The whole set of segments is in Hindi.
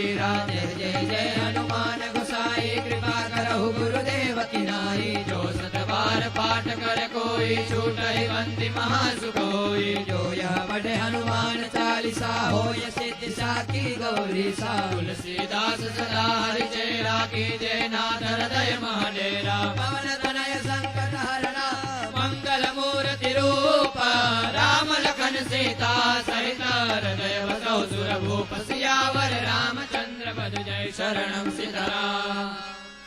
महावीरा। जय जय जय हनुमान गोसाई कृपा करहु गुरुदेव की नाई। जो सत बार पाठ कर कोई छूटहि बंदी महासुख होई। जो यह पढ़े हनुमान चालीसा होय सिद्धि साखी गौरी सा। तुलसीदास सदा हरिचय राखी जय नाथ हृदय महाडेरा। पवन तनय संकट हरणा मंगल मूर्ति रूप। राम लखन सीता सहित हृदय बसौ सुरभूप। सियावर रामचंद्र पद जय शरणम सीताराम।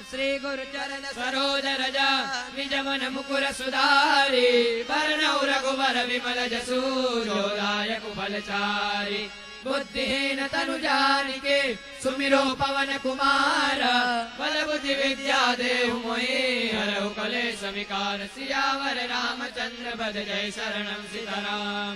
श्री गुरु चरण सरोज रजा निज मन मुकुर सुधारी। वरनौ रघुवर विमल जसु जो दायक फलचारी। बुद्धिहीन तनु जानिके सुमिरो पवन कुमार। बल बुद्धि विद्या देहु मोहि हरहु कलेश विकार। सियावर रामचंद्र पद जय शरणम सीताराम।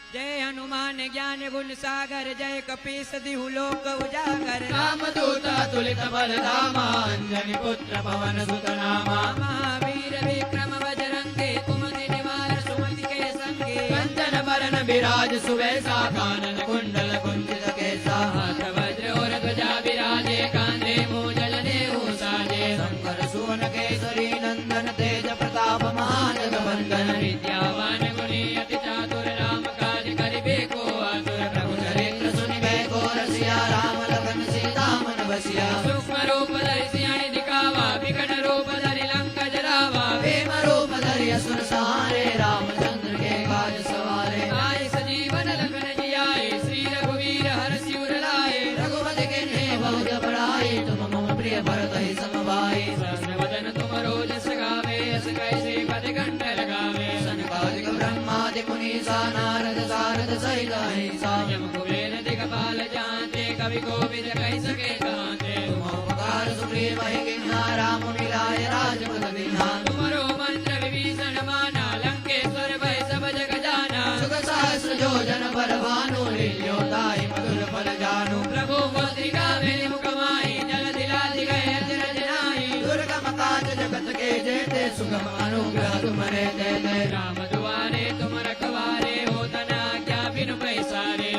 जय हनुमान ज्ञान गुण सागर जय कपीस दिहु लोक उजागर। रामदूत तुलित बल धामा अंजनी पुत्र पवन सुत नामा। महावीर विक्रम बजरंगी कुमति निवार सुमति के संगी। कंचन बरन विराज सुवेसा कानन कुंडल कुंचित केसा। हाथ वज्र और ध्वजा विराजे कांधे मूंजल नेहु साजे। शंकर सुवन केसरी नंदन तेज प्रताप महाजग वंदन। विद्यावान गुणी अति चातुर राम को आतुर। प्रभु चरित्र सुनिबे को रसिया। राम लखन सीता मन बसिया। सूक्ष्म रूप धरि सियाहि दिखावा। विकट रूप धरि लंका जरावा। भीम रूप धरि असुर सहारे। रामचंद्र के काज सवारे। आए सजीवन लखन जियाए। श्री रघुवीर हरषि उर लाए। रघुपति किन्हीं बहुत बड़ाई। तुम मम प्रिय भरत ही समभाई। सहस्र वदन तुम रोज सगावे। अस कैसे पद कंठ लगावे। सनकादिक ब्रह्मादिक मुनीसा नारद सारद सहित अहिंसा। यम कुबेर दिगपाल जाते कवि कोविद कहि सके गाते। तुम उपकार सुग्रीव ही किन्हा। राम मिलाय राजपद दीन्हा। तुमरो मंत्र विभीषण माना। लंकेश्वर भय सब जग जाना। सुख सहस्र योजन पर भानु। लील्यो ताहि मधुर फल जानू। प्रभु मुद्रिका मेरि मुख माहि। जल दिलाधि गए अचरज नाहि। दुर्गम काज जगत के जेते। सुगम अनुग्रह तुमरे देते। राम दुआरे तुम रखवारे।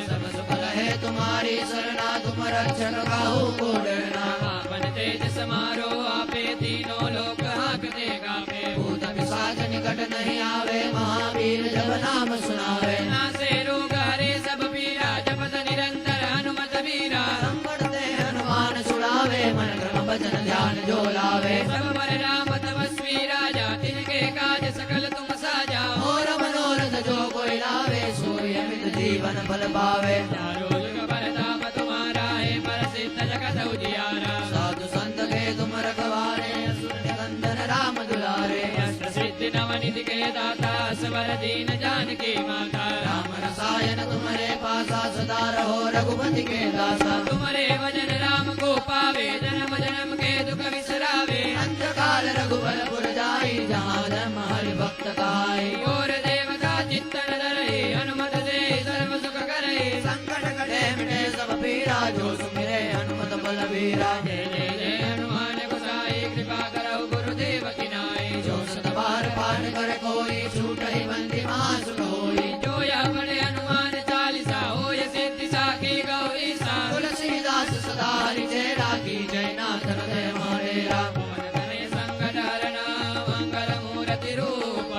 सब सुख लहे तुम्हारी सरना। तुम रक्षक काहू को डरना। आपन तेज समारो आपे। तीनों लोक हांकते कापे। भूत पिशाच निकट नहीं आवे। महावीर जब नाम सुनावे। नासे रोग हरे सब पीरा। जपत निरंतर हनुमत वीरा। संकट ते हनुमान छुड़ावे। मन क्रम वचन ध्यान जो लावे। सब पर राम तपस्वी राजा। तिनके काज सकल तुम साजा। और मनोरथ जो कोई लावे। सोई अमित जीवन फल पावे। चारों जुग परताप तुम्हारा है। प्रसिद्ध जगत उजियारा। साधु संत के तुम रखवारे। असुर निकंदन राम दुलारे। अष्ट सिद्धि नवनिधि के दाता। सबर दीन जानकी माता। राम रसायन तुम्हारे पासा। सदा रहो रघुपति के दासा। तुम्हारे भजन राम को पावे। जन्म जन्म के दुख बिसरावे। अंत काल रघुबर पुर जाई। जहाँ धर्म हरि भक्त काई। और देवता चित्तन धरहि। हनुमत से सर्व सुख करहि। संकट कटे मिटे सब पीरा। जो सुमिरे हनुमत बलवीरा। जय जय जय हनुमान गोसाई कृपा करहु गुरुदेव की नाई। जो सत बार पाठ कर कोई छूटहि बंदी महासुख होई। जो यह पढ़े हनुमान चालीसा होय सिद्धि साखी गौरी सा। तुलसीदास सदा हरिचय राखी जय नाथ हृदय महाडेरा। पवन तनय संकट हरणा मंगल मूर्ति रूप।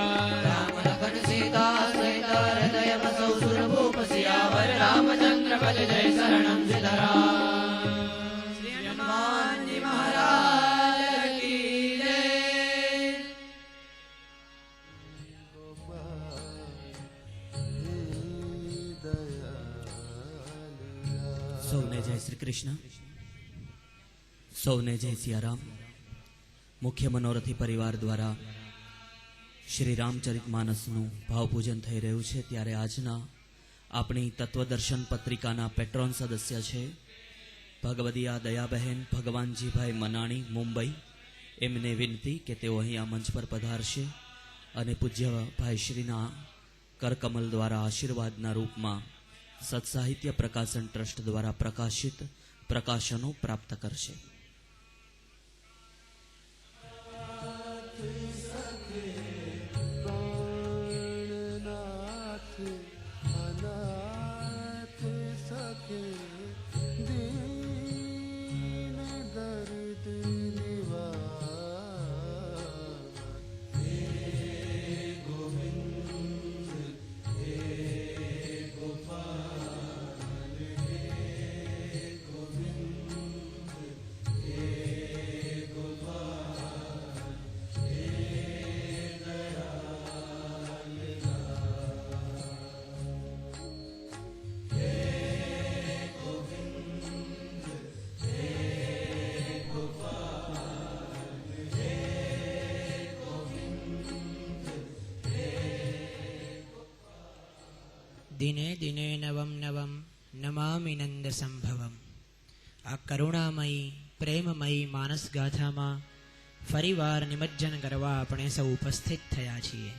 राम लखन सीता सहित हृदय बसौ सुरभूप। सियावर रामचंद्र पद जय शरणम सीताराम। श्री हनुमान जी महाराज की जय। સૌને જય શ્રી કૃષ્ણ. સૌને જય સિયારામ. મુખ્ય મનોરથી પરિવાર દ્વારા શ્રી રામચરિતમાનસનું ભાવપૂજન થઈ રહ્યું છે. ત્યારે આજના આપણી તત્વદર્શન પત્રિકાના પેટ્રોન સદસ્ય છે ભગવદિયા દયાબહેન ભગવાનજીભાઈ મનાણી મુંબઈ. એમને વિનંતી કે તેઓ અહીં આ મંચ પર પધારશે અને પૂજ્ય ભાઈશ્રીના કરકમલ દ્વારા આશીર્વાદના રૂપમાં સત્સાહિત્ય પ્રકાશન ટ્રસ્ટ દ્વારા પ્રકાશિત પ્રકાશનો પ્રાપ્ત કરશે. दीन દિને દિને નવમ નવમ નમામિ નંદ સંભવમ. આ કરુણામયી પ્રેમમયી માનસ ગાથામાં ફરીવાર નિમજ્જન કરવા આપણે સૌ ઉપસ્થિત થયા છીએ.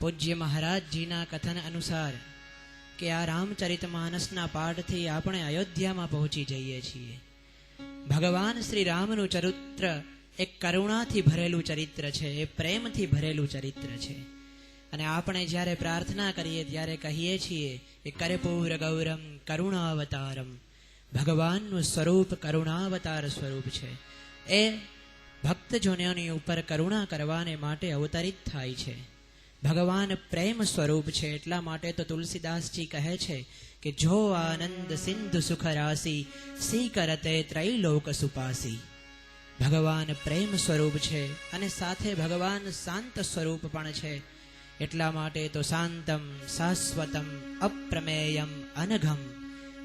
પૂજ્ય મહારાજજીના કથન અનુસાર કે આ રામચરિત માનસના પાઠથી આપણે અયોધ્યામાં પહોંચી જઈએ છીએ. ભગવાન શ્રી રામનું ચરિત્ર એક કરુણાથી ભરેલું ચરિત્ર છે, એ પ્રેમથી ભરેલું ચરિત્ર છે. અને આપણે જ્યારે પ્રાર્થના કરીએ ત્યારે કહીએ છીએ કે કર્પૂર ગૌરમ કરુણાવતારમ. ભગવાનનું સ્વરૂપ કરુણાવતાર સ્વરૂપ છે. એ ભક્તજનોની ઉપર કરુણા કરવાને માટે અવતરિત થાય છે. ભગવાન પ્રેમ સ્વરૂપ છે. એટલા માટે તો તુલસીદાસજી કહે છે કે જો આનંદ સિંધુ સુખ રાશિ સી કરતે ત્રૈલોક સુપાસી. ભગવાન પ્રેમ સ્વરૂપ છે અને સાથે ભગવાન શાંત સ્વરૂપ પણ છે. એટલા માટે તો શાંતમ શાશ્વતમ અપ્રમેયમ અનઘમ.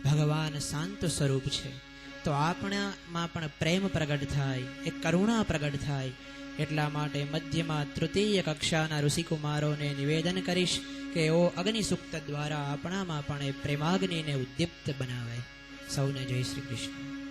ભગવાન શાંત સ્વરૂપ છે. તો આપણામાં પણ પ્રેમ પ્રગટ થાય, એક કરુણા પ્રગટ થાય. એટલા માટે મધ્યમાં તૃતીય કક્ષાના ઋષિકુમારોને નિવેદન કરીશ કે એઓ અગ્નિ સૂક્ત દ્વારા આપણામાં પણ એ પ્રેમાગ્નિને ઉદ્દીપ્ત બનાવે. સૌને જય શ્રી કૃષ્ણ.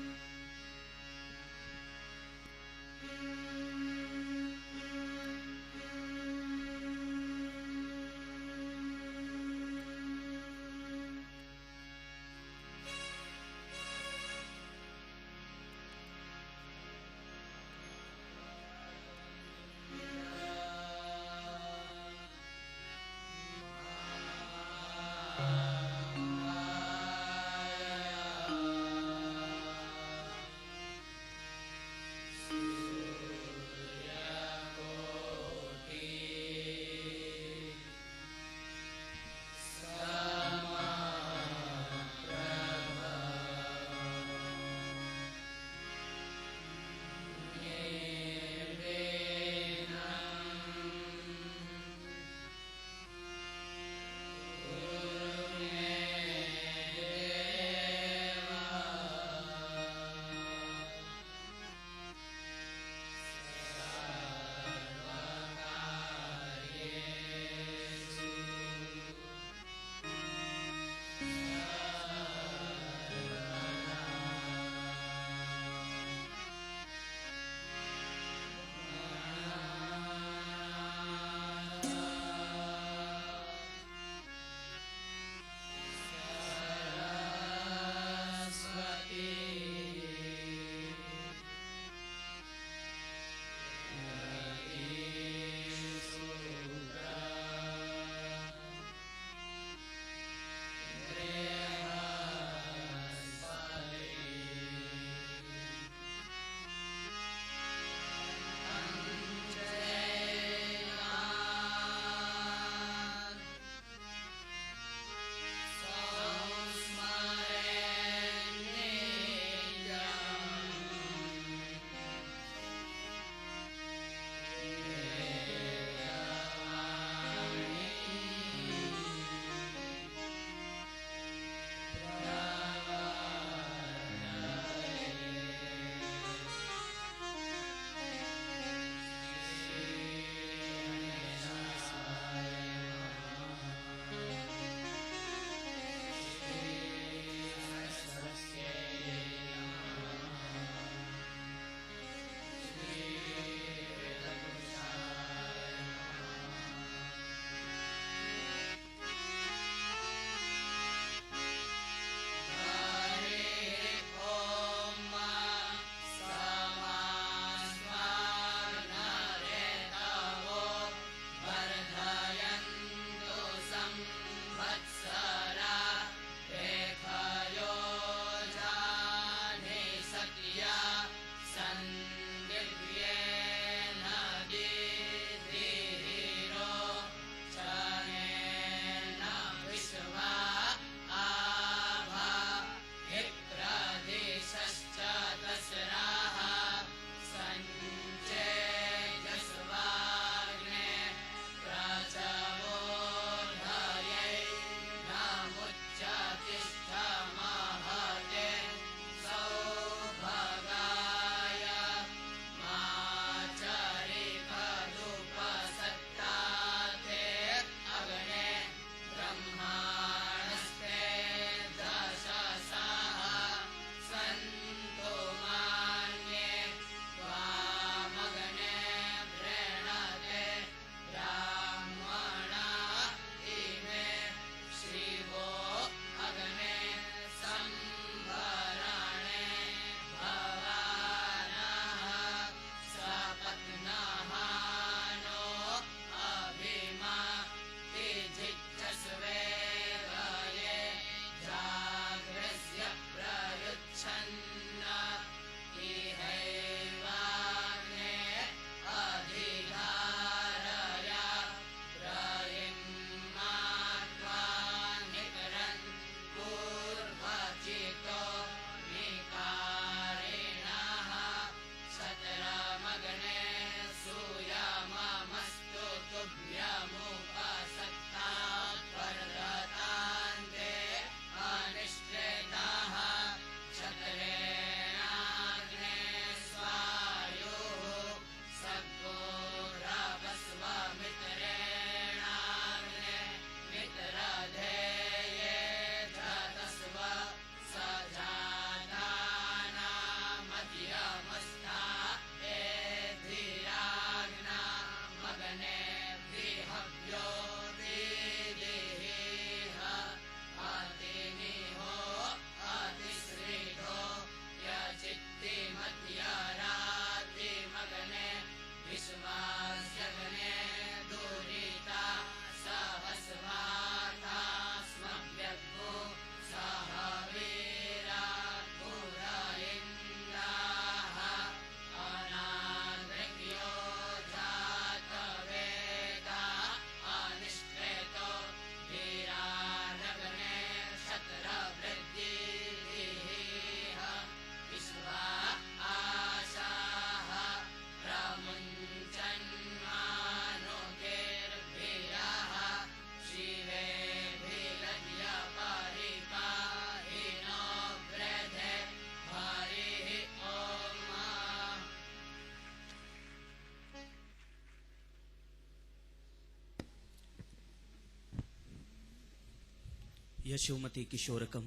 यशोमती किशोरकम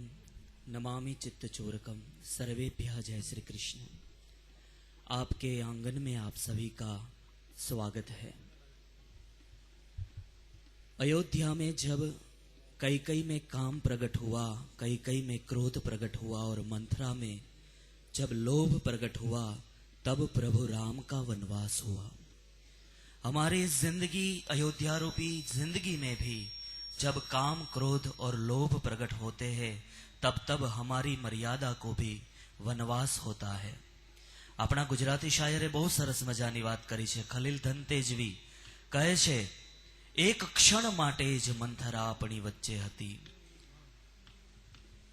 नमामि चित्तचोरकम सर्वेभ्यः जय श्री कृष्ण। आपके आंगन में आप सभी का स्वागत है। अयोध्या में जब कैकई में काम प्रकट हुआ, कैकई में क्रोध प्रकट हुआ और मंथरा में जब लोभ प्रकट हुआ, तब प्रभु राम का वनवास हुआ। हमारे जिंदगी अयोध्या रूपी जिंदगी में भी जब काम क्रोध और लोभ प्रकट होते हैं, तब तब हमारी मर्यादा को भी वनवास होता है। अपना गुजराती शायरे बहुत सरस मजानी વાત કરી છે। ખલીલ ધનતેજવી કહે છે, એક ક્ષણ માટે જ મંથરા આપણી વચ્ચે હતી,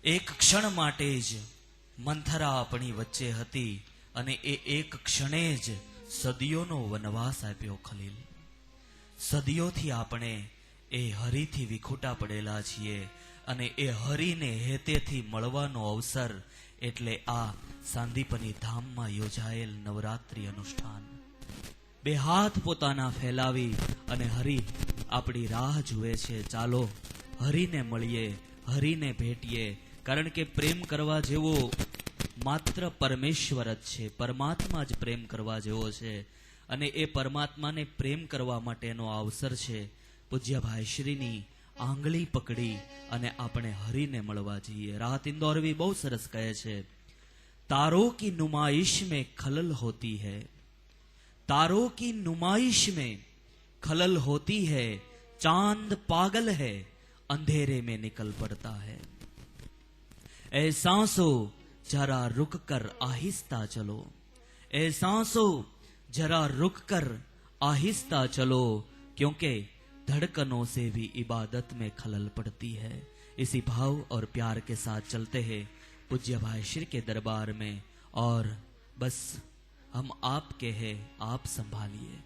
એક ક્ષણ માટે જ મંથરા આપણી વચ્ચે હતી અને એ એક ક્ષણે જ સદીઓનો વનવાસ આપ્યો ખલીલ। સદીઓથી આપણે એ હરિથી વિખૂટા પડેલા છીએ અને એ હરિને હેતેથી મળવાનો અવસર એટલે આ સાંદીપની ધામમાં યોજાયેલ નવરાત્રિ અનુષ્ઠાન। બે હાથ પોતાના ફેલાવી અને હરિ આપણી રાહ જુએ છે। ચાલો હરિને મળીએ, હરિને ભેટીએ, કારણ કે પ્રેમ કરવા જેવો માત્ર પરમેશ્વર જ છે, પરમાત્મા જ પ્રેમ કરવા જેવો છે અને એ પરમાત્માને પ્રેમ કરવા માટેનો અવસર છે। પૂજ્ય ભાઈશ્રીની આંગળી પકડી અને આપણે હરિને મળવા જઈએ। રાહત ઇન્દોરવી બહુ સરસ કહે છે, तारों की नुमाइश में खलल होती है, तारों की नुमाइश में खलल होती है, चांद पागल है अंधेरे में निकल पड़ता है। ऐ सांसों जरा रुक कर आहिस्ता चलो, ऐ सांसों जरा रुक कर आहिस्ता चलो, क्योंकि धड़कनों से भी इबादत में खलल पड़ती है। इसी भाव और प्यार के साथ चलते हैं पूज्य भाई श्री के दरबार में, और बस हम आपके हैं, आप संभालिए।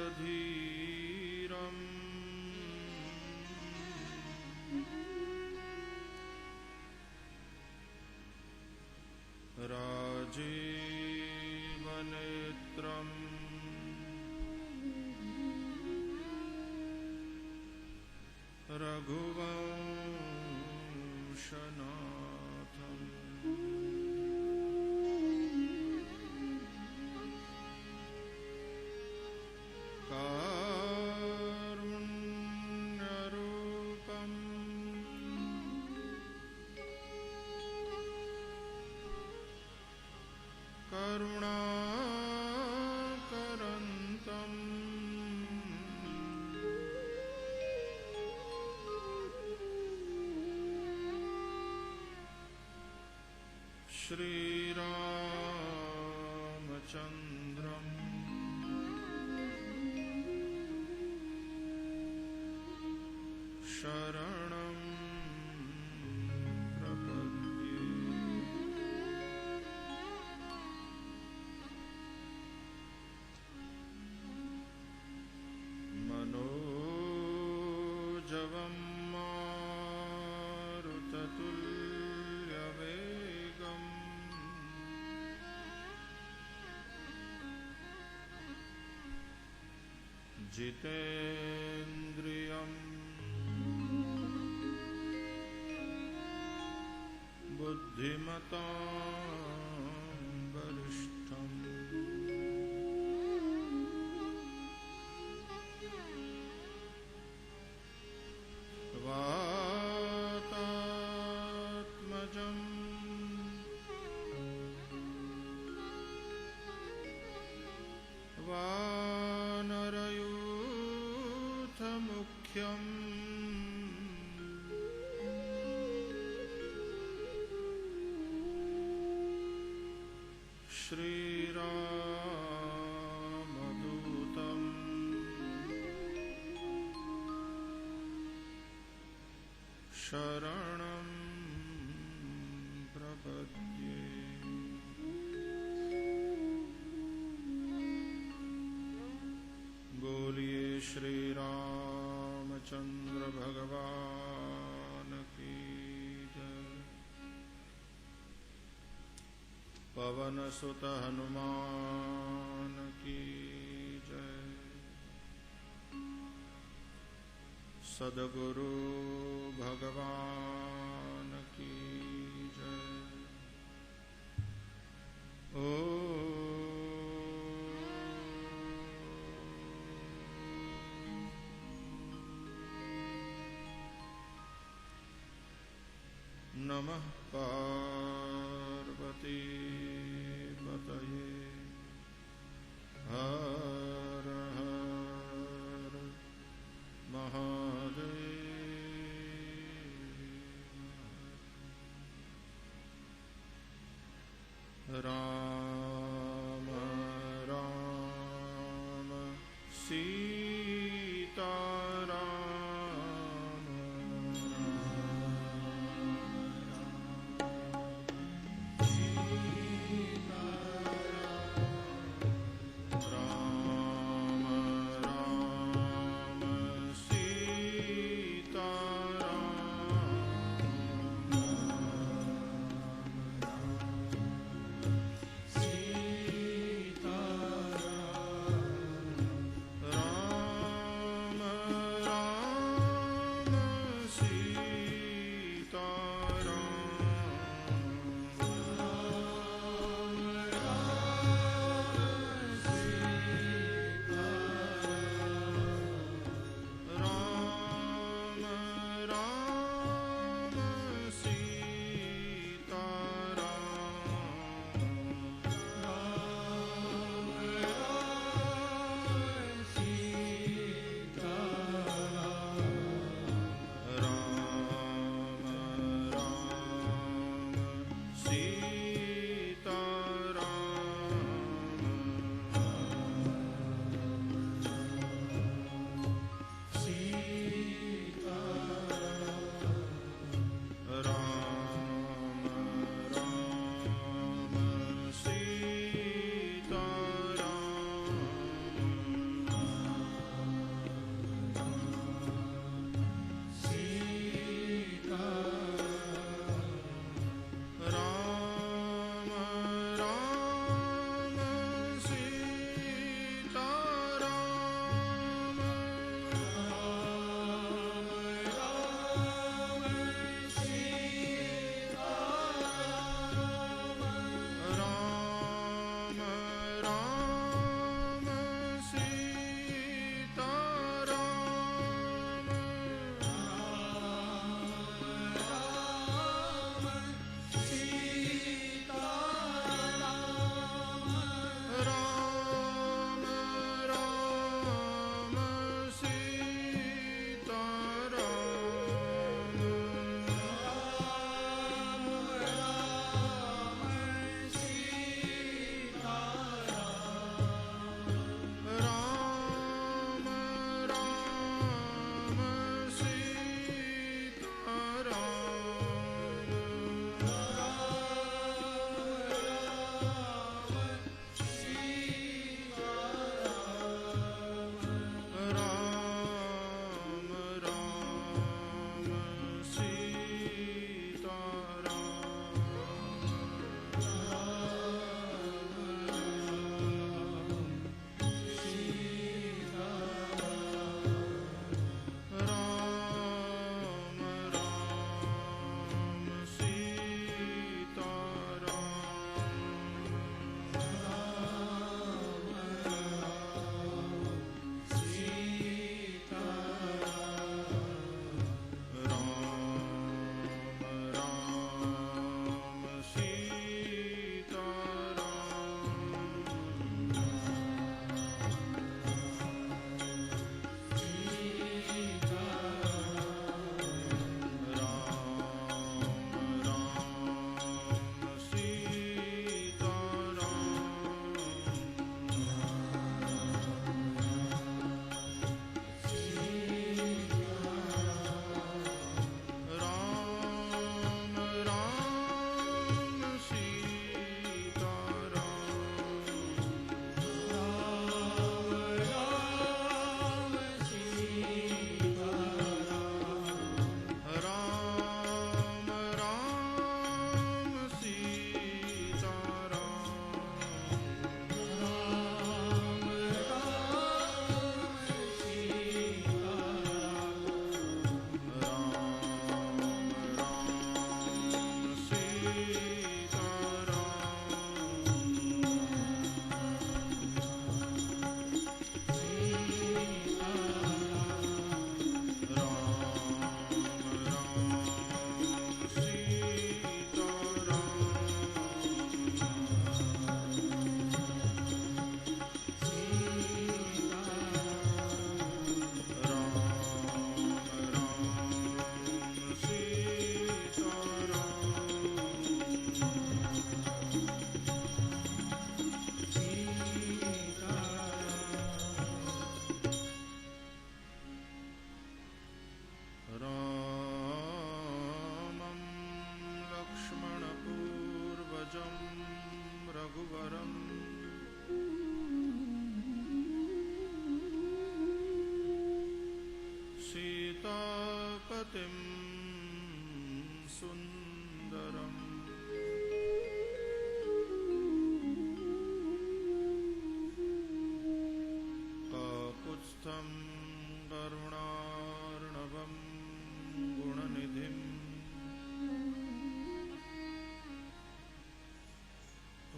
रणरङ्गधीरम् राजीवनेत्रम् रघुवंशनाथम् कारुण्यरूपम् करुणाकरन्तम् श्रीरामचन्द्रम् शरणं प्रपद्ये। मनोजवं मारुततुल्यवेगम् जितेन्द्रियम् बुद्धिमतां वरिष्ठम् वातात्मजम् वानरयूथमुख्यम् श्रीरामदूतम् शरणं प्रपद्ये। बोलिए श्री रामचंद्र भगवान की जय। पवन सुत हनुमान की जय। सद्गुरु भगवान की जय। ओ नमः पार्वती पतये। हर हर महादेव। राम राम सीता राम राम राम सीता राम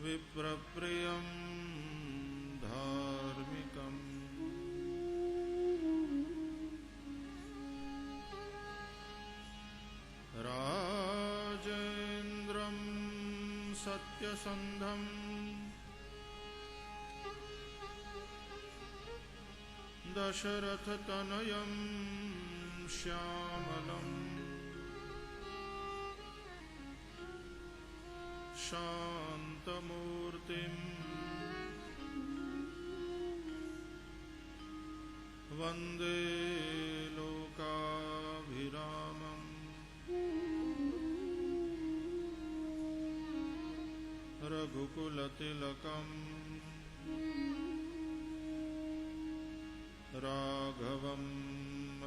विप्रप्रियं धार्मिकम् राजेन्द्रं सत्यसन्धम् दशरथतनयं श्यामलम् शान्तमूर्तिम् वन्दे लोकाभिरामम् रघुकुलतिलकम् राघवं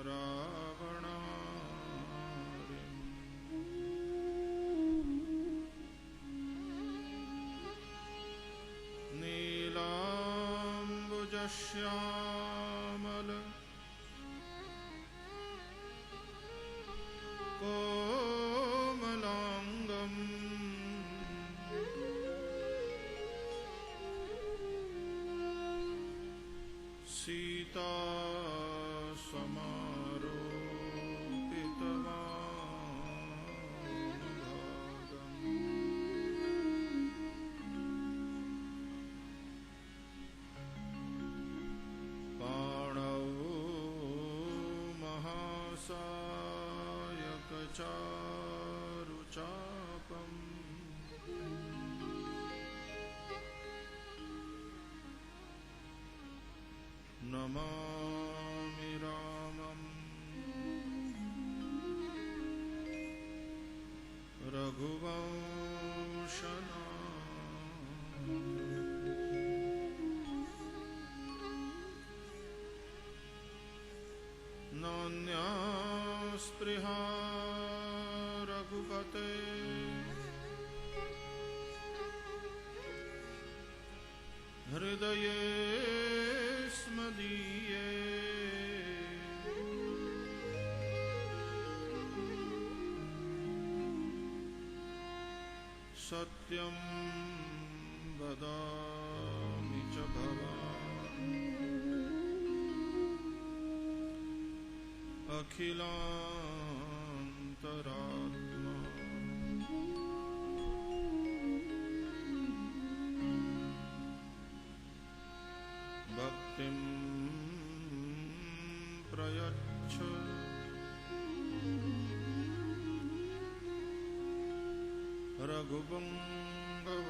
रावणारिम् नीलाम्बुजश्यामल कोमलाङ्गम् सीता चारुचापम् नमामि रामं रघुवंशनाथम् नान्यास्पृहा रघुपते हृदये स्मदीये सत्यं वदामि च भवान् अखिलान्तरात्मा भक्तिं प्रयच्छ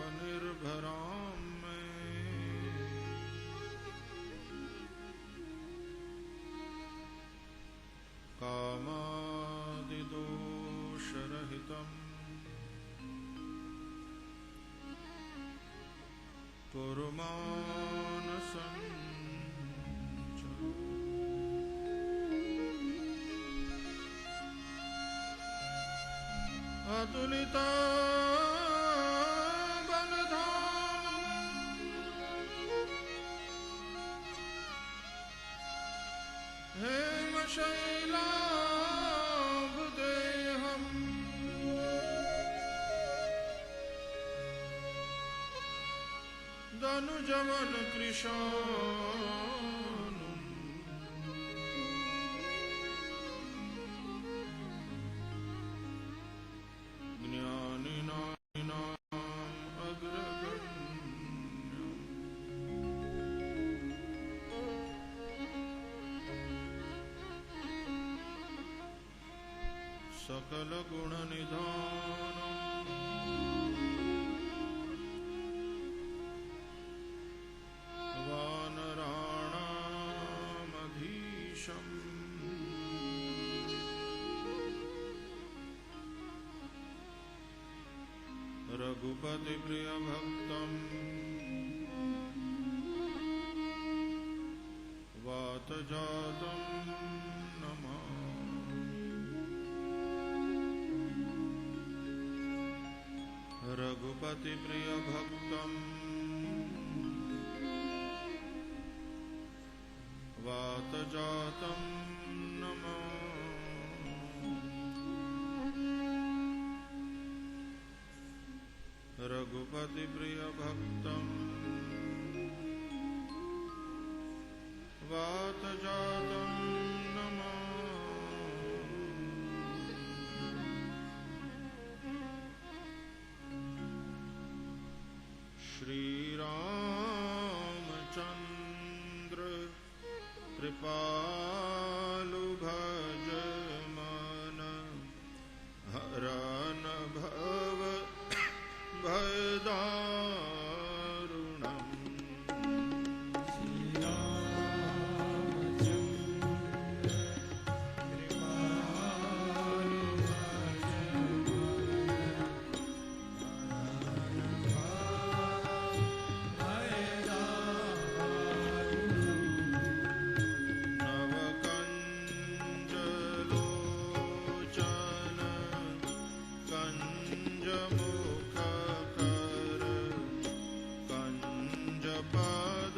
रघुपुङ्गवनिर्भरां मे कामादिदोषरहितम् कुरु मानसं च अतुलिता हेमशैलाभदेहम् दनुजवन कृशानुम् ज्ञानिनाम् अग्रगण्यम् सकलगुणनिधानम् वानराणामधीशम् रघुपतिप्रियभक्तम् वातजातं नमामि रघुपतिप्रियभक्तम् वातजातं नमामि रघुपतिप्रियभक्तम् जातं नमः श्रीरामचन्द्र कृपालु भज मन हरन भव भयदारुणम् नवकञ्जलोचन कञ्जमुखकर कञ्जपद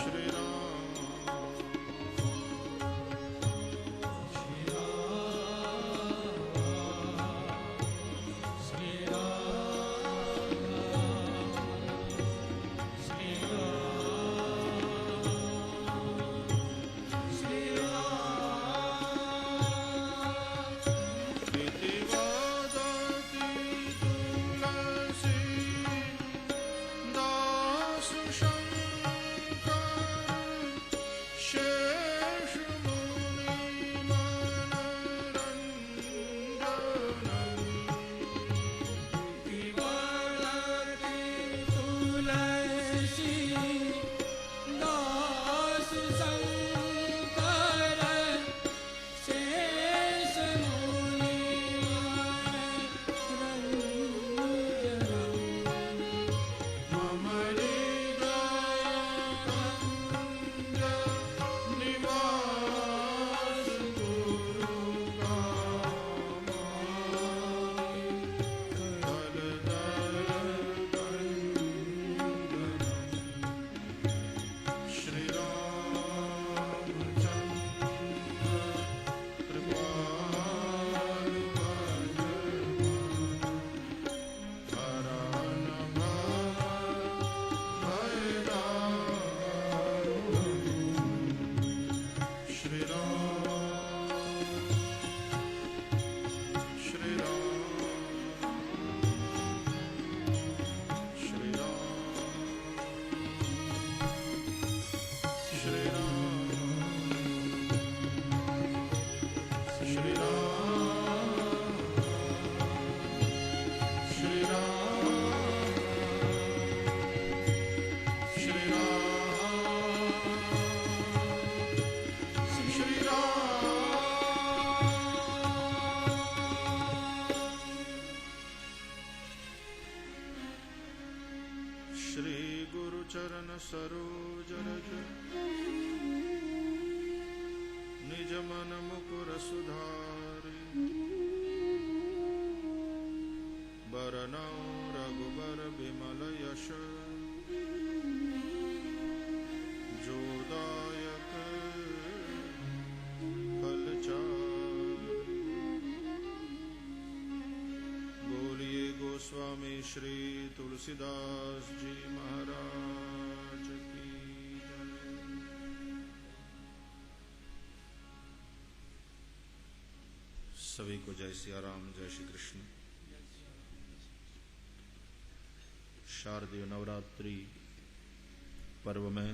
श्री राम इति वदति तुलसी दास शंकर शेष मुनि मनरंजनम् मम हृदयकंज निवास गुरु कामानि दल दल बंदनम् श्री रामचंद्र कृपालु हरण भय दारुणम् श्री राम श्री राम श्री राम श्री राम श्री राम श्री राम श्री राम श्री राम श्री गुरु चरण सरोज रज निज मन मुकुर सुधारि बरनौ रघुबर विमल यश जोदायक फलचारि बोलिए गोस्वामी श्री तुलसीदास जी महाराज की जय। सभी को जय सिया राम, जय श्री कृष्ण। शारदीय नवरात्रि पर्व में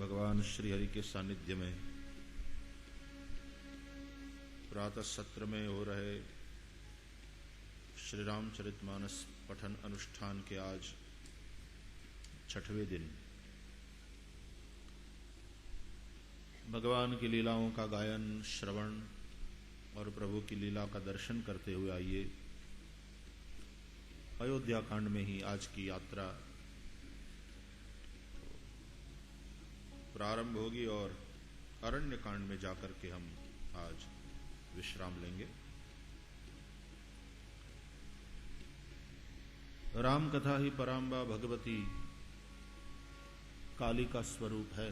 भगवान श्री हरि के सानिध्य में प्रातः सत्र में हो रहे श्री रामचरितमानस पठन अनुष्ठान के आज छठवें दिन भगवान की लीलाओं का गायन, श्रवण और प्रभु की लीला का दर्शन करते हुए आइए अयोध्या कांड में ही आज की यात्रा प्रारंभ होगी और अरण्य कांड में जाकर के हम आज विश्राम लेंगे। राम कथा ही पराम्बा भगवती काली का स्वरूप है।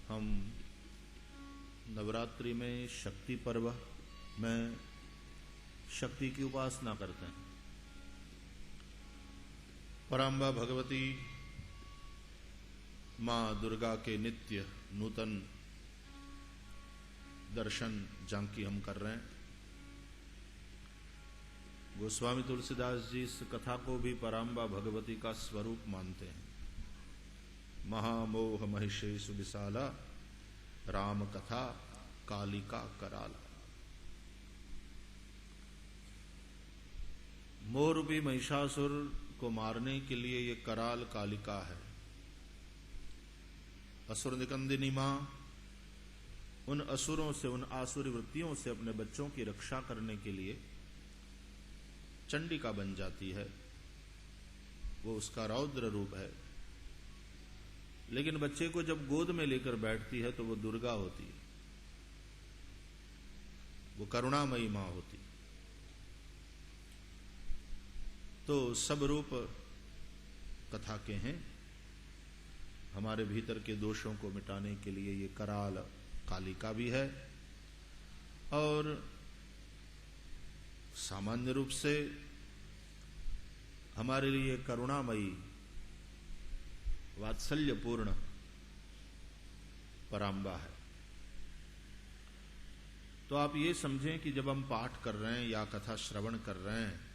हम नवरात्रि में शक्ति पर्व में शक्ति की उपासना करते हैं। पराम्बा भगवती मां दुर्गा के नित्य नूतन दर्शन झांकी हम कर रहे हैं। गोस्वामी तुलसीदास जी इस कथा को भी पराम्बा भगवती का स्वरूप मानते हैं। महामोह महिषेषु विशाला राम कथा कालिका कराला। मोह रूपी महिषासुर को मारने के लिए ये कराल कालिका है। असुर निकंदिनी मां उन असुरों से, उन आसुरी वृत्तियों से अपने बच्चों की रक्षा करने के लिए चंडिका बन जाती है। वो उसका रौद्र रूप है। लेकिन बच्चे को जब गोद में लेकर बैठती है तो वो दुर्गा होती है, वो करुणामयी मां होती। तो सब रूप कथा के हैं। हमारे भीतर के दोषों को मिटाने के लिए ये कराल कालिका भी है, और सामान्य रूप से हमारे लिए करुणामयी वात्सल्यपूर्ण पराम्बा है। तो आप ये समझें कि जब हम पाठ कर रहे हैं या कथा श्रवण कर रहे हैं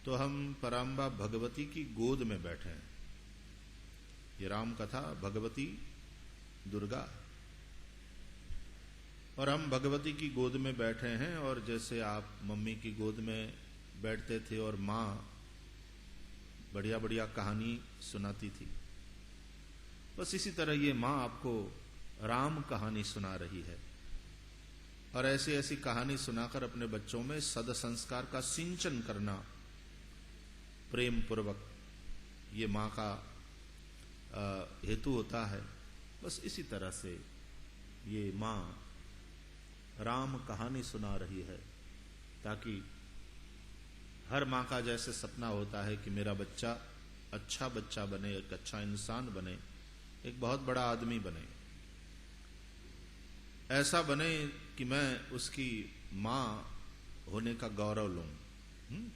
तो हम पराम्बा भगवती की गोद में बैठे हैं। ये राम कथा भगवती दुर्गा, और हम भगवती की गोद में बैठे हैं। और जैसे आप मम्मी की गोद में बैठते थे और माँ बढ़िया बढ़िया कहानी सुनाती थी, बस इसी तरह ये माँ आपको राम कहानी सुना रही है। और ऐसी ऐसी कहानी सुनाकर अपने बच्चों में सद संस्कार का सिंचन करना प्रेम पूर्वक, ये माँ का हेतु होता है। बस इसी तरह से ये माँ राम कहानी सुना रही है, ताकि हर माँ का जैसे सपना होता है कि मेरा बच्चा अच्छा बच्चा बने, एक अच्छा इंसान बने, एक बहुत बड़ा आदमी बने, ऐसा बने कि मैं उसकी माँ होने का गौरव लूं।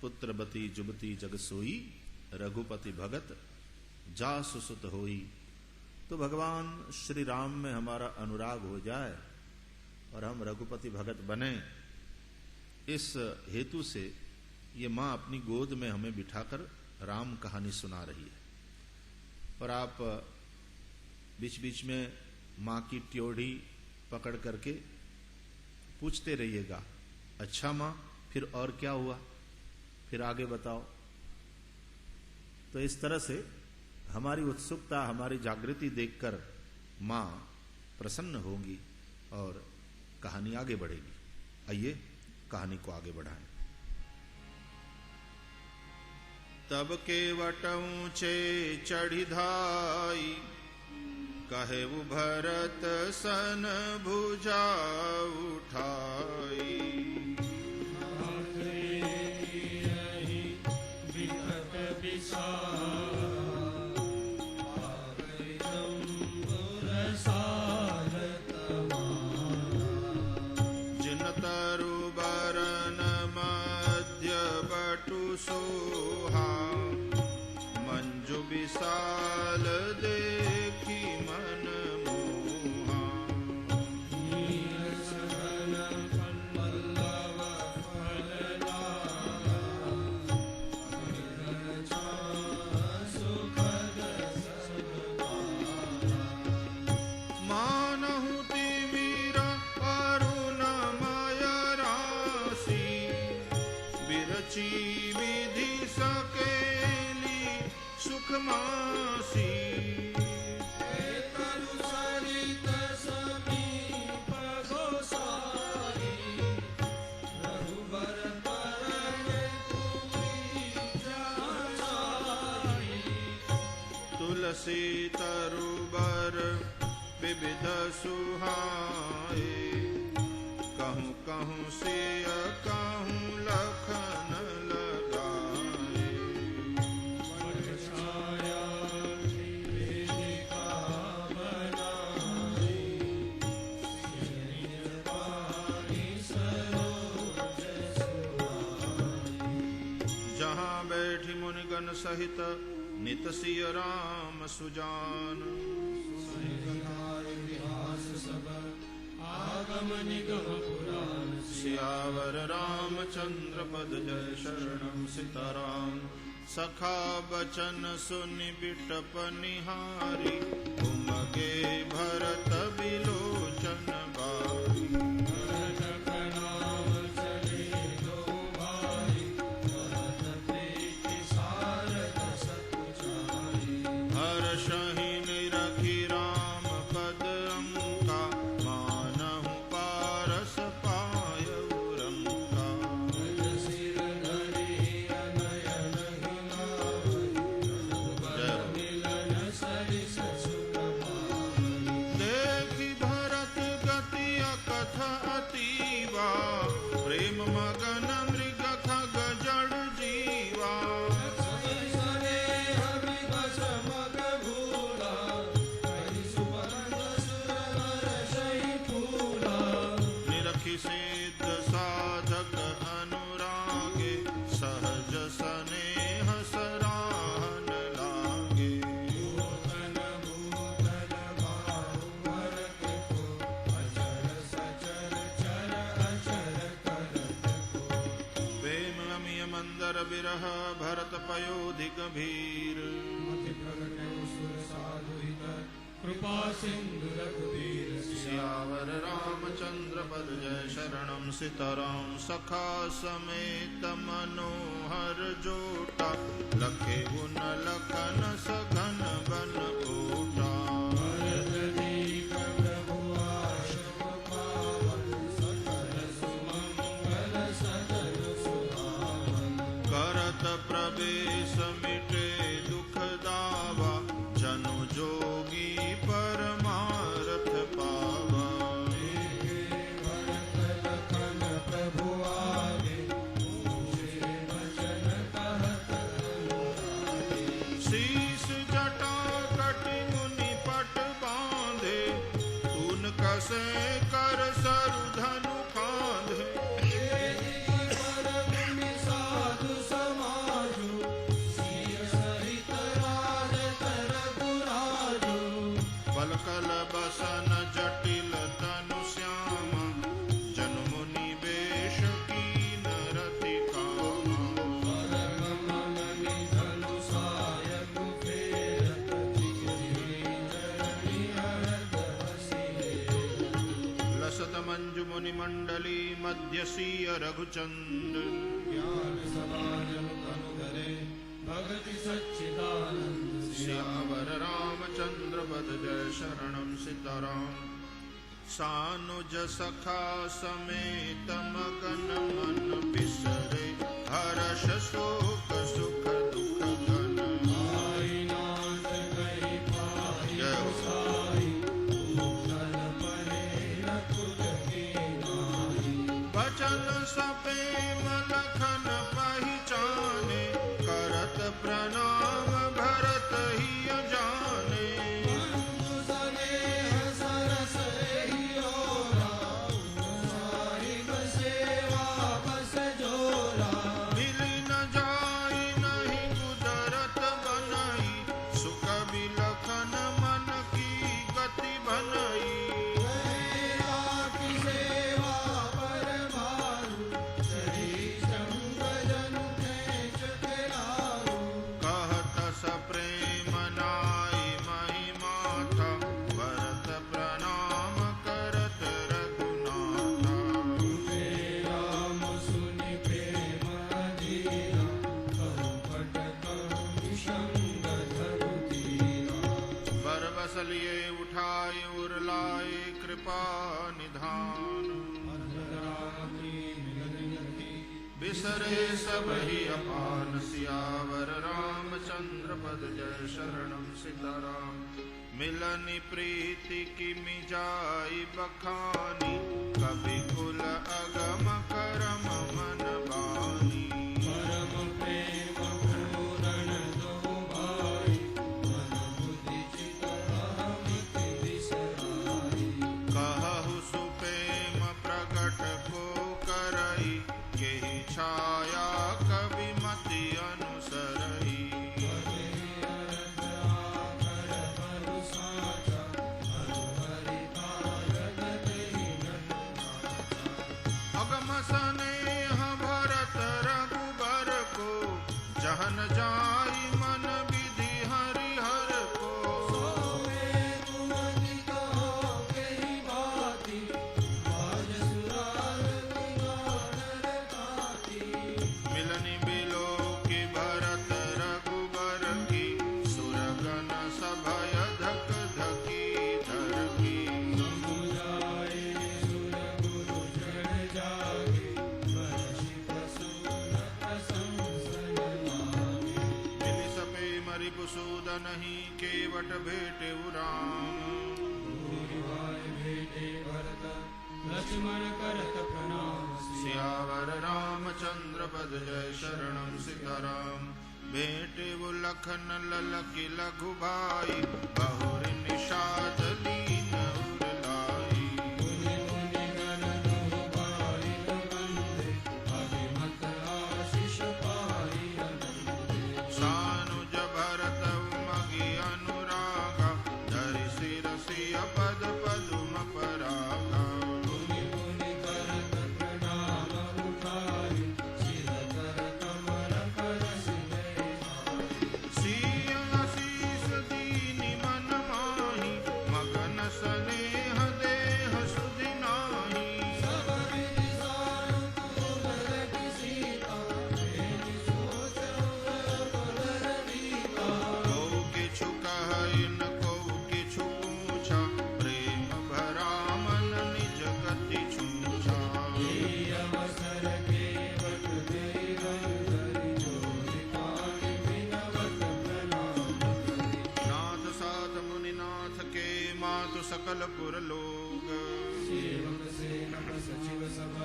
पुत्रवती जुबती जग सोई, रघुपति भगत जा सुसुत होई। तो भगवान श्री राम में हमारा अनुराग हो जाए और हम रघुपति भगत बने, इस हेतु से ये माँ अपनी गोद में हमें बिठाकर राम कहानी सुना रही है। और आप बीच बीच में माँ की ट्योढ़ी पकड़ करके पूछते रहिएगा, अच्छा माँ फिर और क्या हुआ, फिर आगे बताओ। तो इस तरह से हमारी उत्सुकता, हमारी जागृति देखकर माँ प्रसन्न होगी और कहानी आगे बढ़ेगी। आइए कहानी को आगे बढ़ाएं। तब के वट ऊंचे चढ़ी धाई, कहे वो भरत सन भुजा उठाई। जिन तरु बरन मध्य बटु सोहा, मंजु विशाल देखी मन मोहा। मानहु तिमिर अरुणमय राशि, बिरची विधि सकेली सुखमासी। तुलसी तरुबर विविध सुहाए, कहूँ कहूँ सिय कहूँ लखन लगाए। जहाँ बैठी मुनिगण सहित नित सिय राम सुजान। सियावर रामचंद्र पद जय शरणम सीताराम। सखा बचन सुनि बिटप निहारी, उमगे भरत बिलोचन बारी। हर्षहि निरखि राम पद अंका, मानहु पारस पायउ रंका। विरह भरत पयोधि गंभीर मति प्रगटे सुर साधु हित कृपा सिंधु रघुवीर सियावर रामचंद्र पद जय शरणम सीताराम सखा समेत मनोहर जोटा लखे उन लखन सघन बन ओटा भरत दीप प्रभु आशु पावन सकल सुमंगल सदन सुहावन करत प्रवेश मिटे दुख दावा जनु जोगी परमारथ पावा भरत लखन प्रभु आगे पूछे वचन कहत अनुरागे शीश जटा कटि मुनि पट बांधे तून कसे कर सरु धनु खांधे पर मुनि साधु समाजु सिय सहित राजत रघुराजु बलकल बसन जटिल तनु श्यामा जनु मुनि वेश कीन रति कामा परगमन निधनु सायक फेरत धीरी हरत हसिए लसत मंजु मुनि मंडली मध्य सीय रघुचंद ज्ञान सभाजन तनु धरे भगति सच्चिदानंद श्यावर रामचंद्र पद जय शरणम सीताराम सानुज सखा समेत मगन मन बिसरे हर्ष शोक सुख दुख घन आई नाथ गई पाई जय हो। साई भूषण परे रकुल की नाई बचन सपेम लखन पहिचाने करत प्रणाम भरत ही जाने बंधु सनेह सरस एहियोरा साहिब सेवा बस जोरा मिली न जाई नहीं कुदरत बनाई सुख बिलखन मन की गति बनई गया की सेवा पर भारू चढ़ी जंग जनु खेच के लारू कहत सप्रेम नाई मही माथा भरत प्रणाम करत रघुनाथा राम सुनि प्रेम अधीरा कहु पट कहु निषंग धरु धीरा बरबस लिए उठाए उरलाए कृपा निधान राम की मिलन यति बिसरे सब ही अपान सियावर रामचंद्र पद जय शरणम सीताराम मिलनि प्रीति की मिजाई बखानी कभी कुल अगम करम मन बानी परम प्रेम पूरण दो भाई मन बुद्धि चित अहमिति बिसराई कहु सुप्रेम प्रगट को करई केहि छाया कवि मति अनुसरई अगम सनेह भरत रघुबर को जहन जाई मन विधि हरिहर को मिलनि बिलो की भरत रघुबर की सुरगन सभय धक धकी धरकी मिलि सपे मरि पुसूदन ही केवट भेटे राम लक्ष्मण करत प्रणाम सियावर रामचंद्र पद जय शरणम सीताराम बेटे वो लखन ललकी लघु भाई बहुरी निषाद लीन उरलाई मुनि मुनि गण दो बाई बंदे अभिमत आशीष पाई अनंदे सानुज भरत उमगी अनुरागा धरि शिरसिय पद पदुम परागा मुनि मुनि करत प्रणाम उठाई सिर कर कमर सकल पुर लोग। सेवक सेवक सचिव सब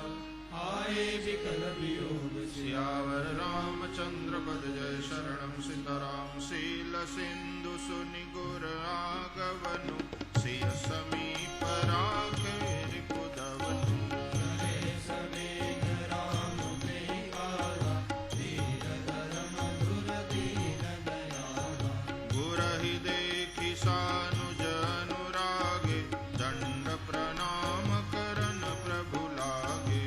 आए विकल वियोग। सियावर रामचंद्र पद जय शरणम सीताराम। शील सिंधु सुनि गुर आगवनु सिय समीप राखे रिपुदवनु। गुरहि देखि सानुज अनुरागे दंड प्रणाम करन प्रभु लागे।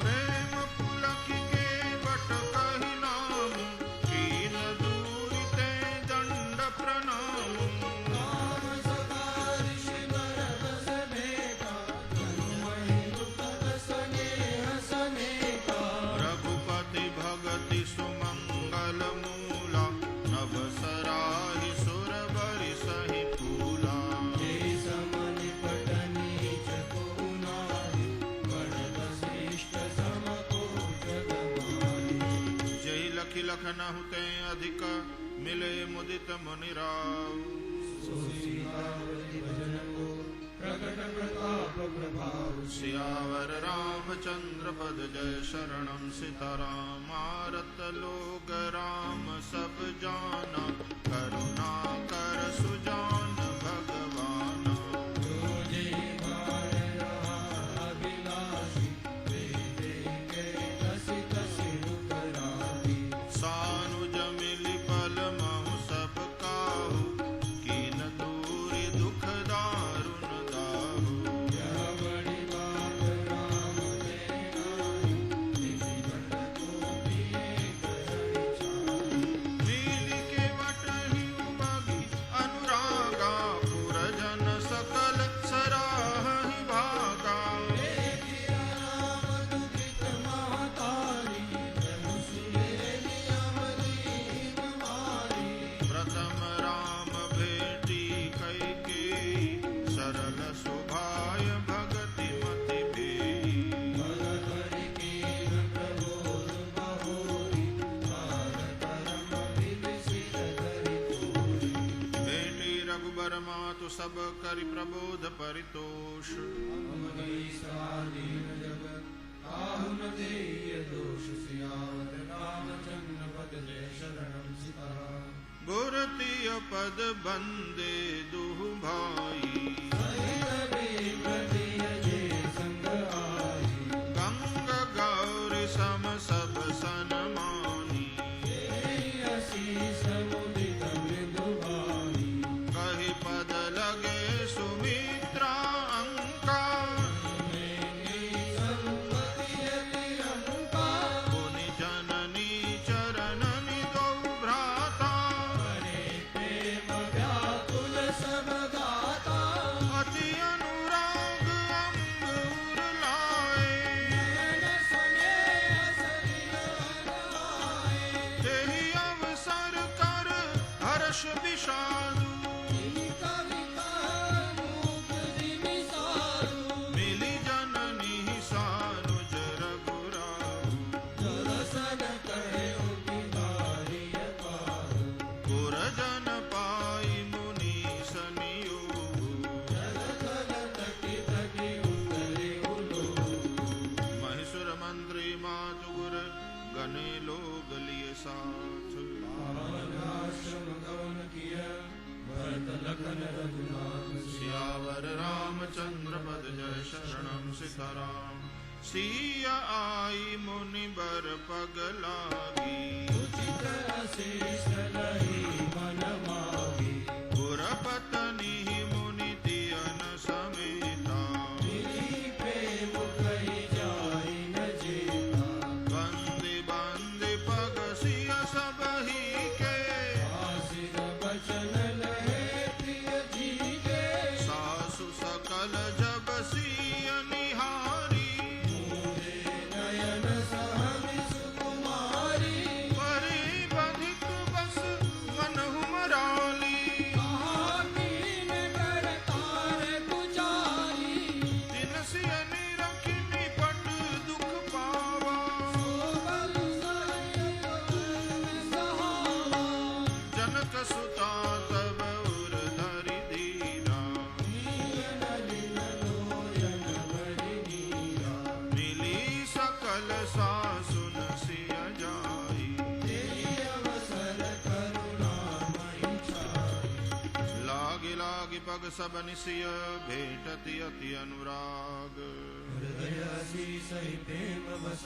प्रेम पुलक केवट कहि नाम कीन दूरि ते दंड प्रणाम। रघुपति भगति सुमंगल मूला नभ सराहि सुर बरि सहि फूला। जय लखि लखनहु ते अधिक मिले मुदित मुनि राव। प्रकट प्रताप प्रभाव। सियावर रामचंद्र पद जय शरणम सीताराम। मारत लोग राम सब जाना करुणा कर सुजान भगवाना। सानुज मिलि पल महु सब काहू कीन दूरि दुख दारुण दाहू। नीली के वटहि उमगी अनुरागा पुरजन सकल सराहि भागा। प्रथम राम भेटी कैकेयी सरल सुभाय भगति मति बेई। बेटी रघुबर मातु सब करि प्रबोध परितोष। काहु न देय दोष। सियावर रामचंद्र पद जय शरणम सीताराम। गुर तिय पद बंदे दुहु भाई। गंग गौरी सम सब सनमानी। कहि पद लगे सुमित्रा अंका। मुनि जननी चरणनि दो भ्राता। अति अनुराग अंगूर लाए। तेहि अवसर कर हर्ष विषादु। मिली जननी सानुज रघुराहु। पुरजन पाई मुनि सनियोग। महिषुर मंत्री मातु गुर गने लोग लिए साथ। सियावर रामचंद्र पद जय शरणम सीताराम। सिया आई मुनि बर पग लागी। गुर पत्नी मुनि तियन समेता। बंदे बंदे पग सिय सबहि के। सासु सकल जब सिय निहारी। परि बधिक बस मनहु मराली। पग सब निसिय भेटति अति अनुराग हृदय सही प्रेम बस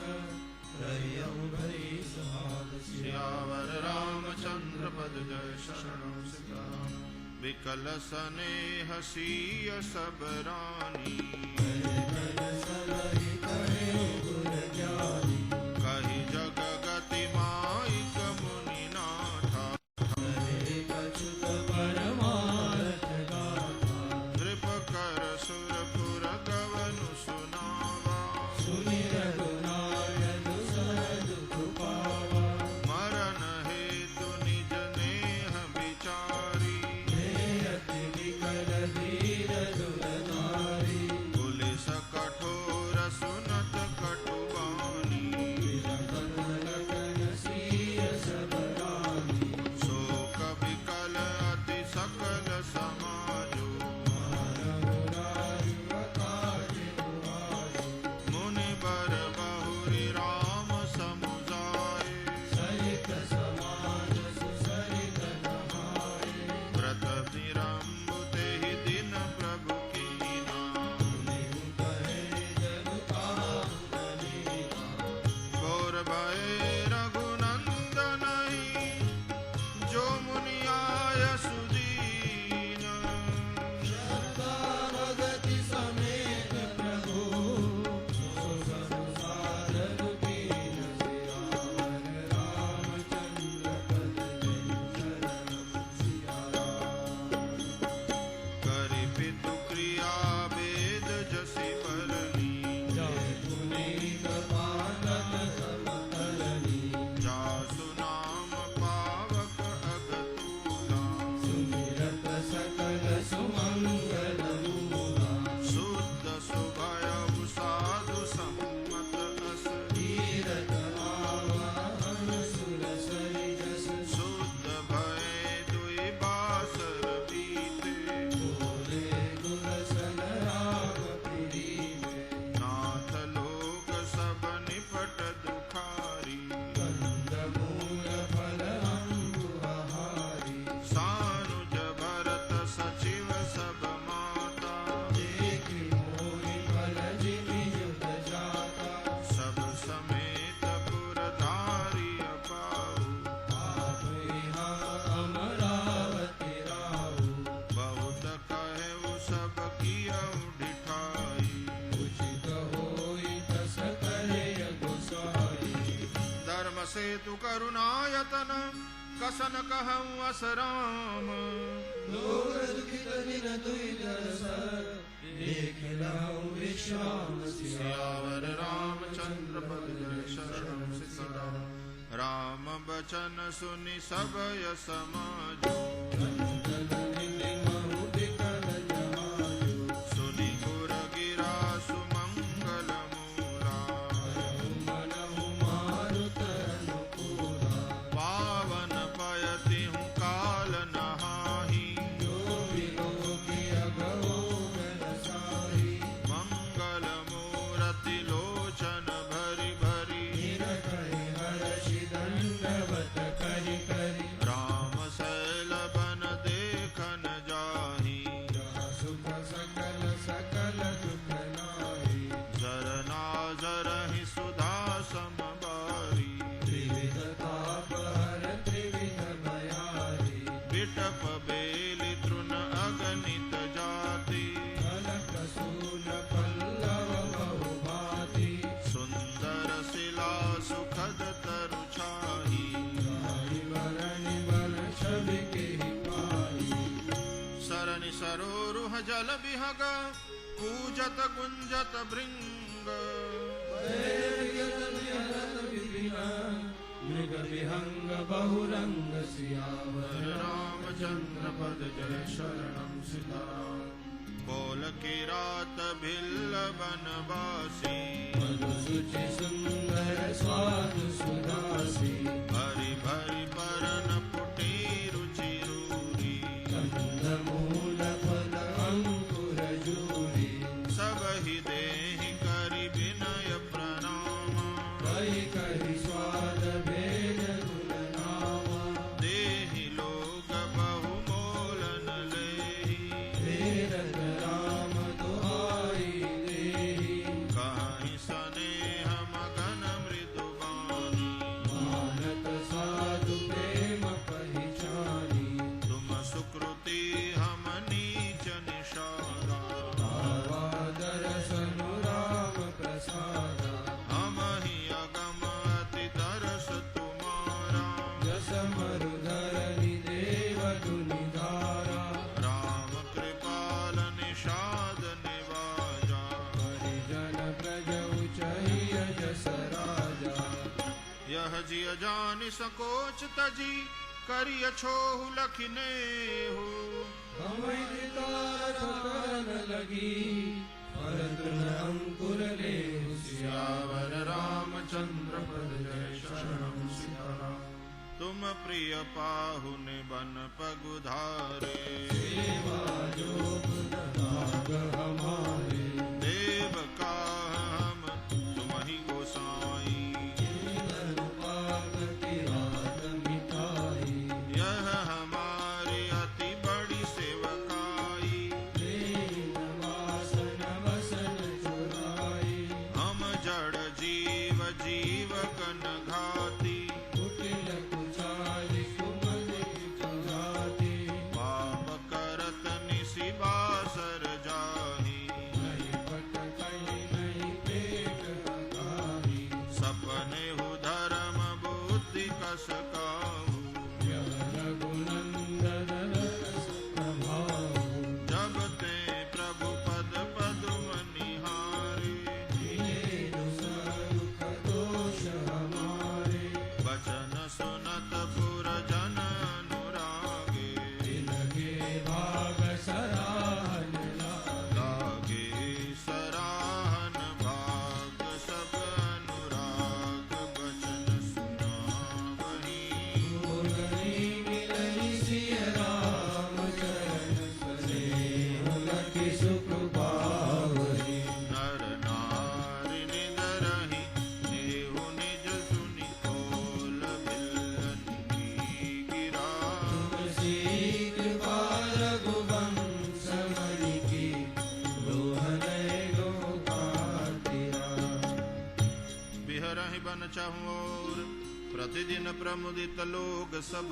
रहियहु भरी सुहाग सियावर रामचंद्र पद जय शरणं सीताराम विकल स्नेह सीय सब रानी कहि जग गति माइक मुनि नाथा नृप कर सुरपुर गवनु सुनावा मरण हेतु निज नेह विचारी पुलिस कठोर सुनत कटुबानी शोक विकल अति सकल समाजो मुनि बर बहुरी राम समुदाय व्रत विरंबु तेहि दिन प्रभु कीना गौर भय रघुनंदन जो मुनि आय सुदीन भगति समेत प्रभु करि पितु क्रिया वेद जसि बरनी जासु नाम पावक अगतूला सकल सुमंगल शुद्ध सुभयउ साधु सम्मत अस शुद्ध भय दुई बासर बीते नाथ लोक सब निपट दुखारी सानुज भरत सचिव सब माता सब समेत पुरधारी अपाऊ बहुत कहु सब कियउ ढिठाई धर्म सेतु करुणायतन कसन कहऊँ असराम सियावर रामचंद्र पद जय शरणं सीताराम राम बचन सुनि सबय समाजो सुनि गुर गिरा सुमंगल मूला पावन पयति हूँ काल नहाही मंगल मूरति लोचन भरी भरी राम शैल बन देखन जाही जरना जरहि सुधा समबारी बिटप बेलि तृण अगणित जाति सुंदर शिला सुखद तरु छाही सरनि सरोरुह जल बिहग पूजत गुंजत भृंग मृग विहंग बहुरंग सियावर रामचंद्र पद जय शरणं सीताराम कोल की रात भिल्ल बनवासी सुचि सुंदर स्वादु सुदासी भरी भरी परन पुटी रुचि रूरी कंदमूल फल अंकुर जूरी सब ही देहि करि विनय प्रणाम कहि कहि स्वाद भेद गुण नाम देहि लोग बहु मोलन लेहि जिय जानि संकोच तजी करिय छोहु लखिने हो लगी अंकुर ले सियावर रामचंद्र पद जय शरणम सीताराम। तुम प्रिय पाहुने बन पगुधारे सेवा जोग नाग हमारे देव का हम तुम्हि गोसाई यह हमारी अति बड़ी सेवकाई हम जड़ जीव जीव कन घाती पाप करत निसि बासर जाही सपने हु धर्म बुद्धि कस काहू जब ते प्रभु पद पदुम निहारे वचन सुनत पुर जन अनुरागे लागे सराहन भाग सब अनुराग वचन सुनावही नर नारी निदरहि नेहु निज सुनि खोल बिलन की गिरा बिहरहि बन चहुओर प्रतिदिन प्रमुदित लोग सब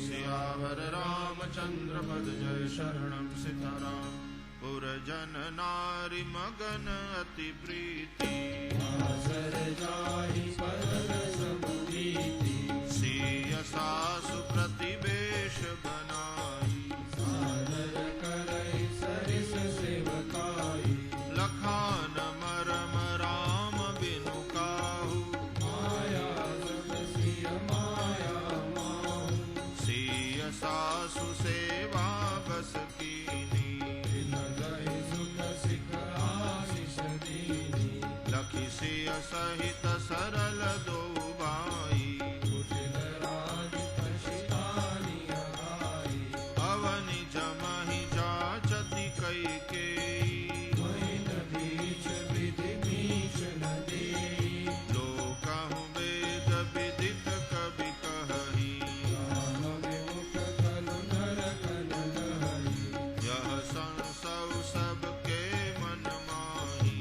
सियावर रामचंद्र पद जय शरणम सीताराम। पुरजन नारी मगन अति प्रीति सिय सासु प्रतिवेश बनाई लखान मरम राम बिनु काहू सिय सासु सेवा बस कीनी लखि सिय सहित सरल दो भाई अवनि जमहि जाचति कैकेयी लोकहु वेद विदित कवि कहही यह संसव सबके मन माही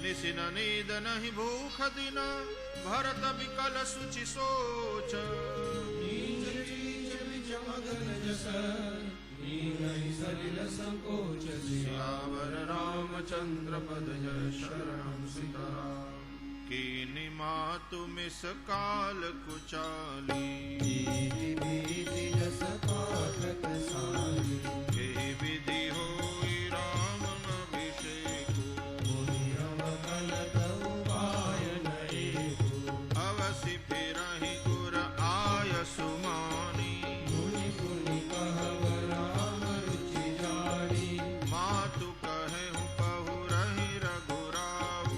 निसिन नींद नहीं भूख दिन भरत विकल सुचि सोच सियावर रामचंद्र पद जय शरणम सीताराम। कीनि मातु मिस काल कुचाली के विधि होई राम अभिषेकु अवसि फिरहि गुर आय सुमानी मातु कहेहु पहुरहि रघुराऊ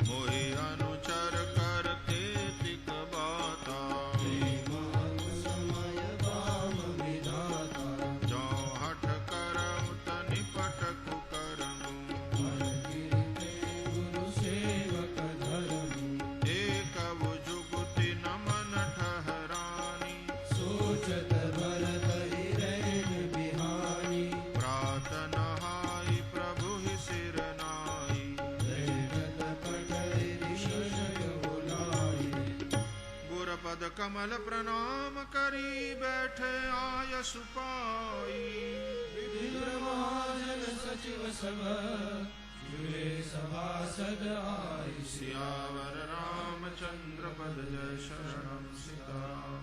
मोहि अनुचर कर केतिक बाता जो हठ करहु तनि पटकु करमु एकवु जुगुति नमन ठहरानी प्रात नहाई प्रभु ही सिर नाई गुर पद कमल प्रणाम करी बैठे आय सुपाई सियावर रामचंद्र पद पद जय शरणम सीताराम।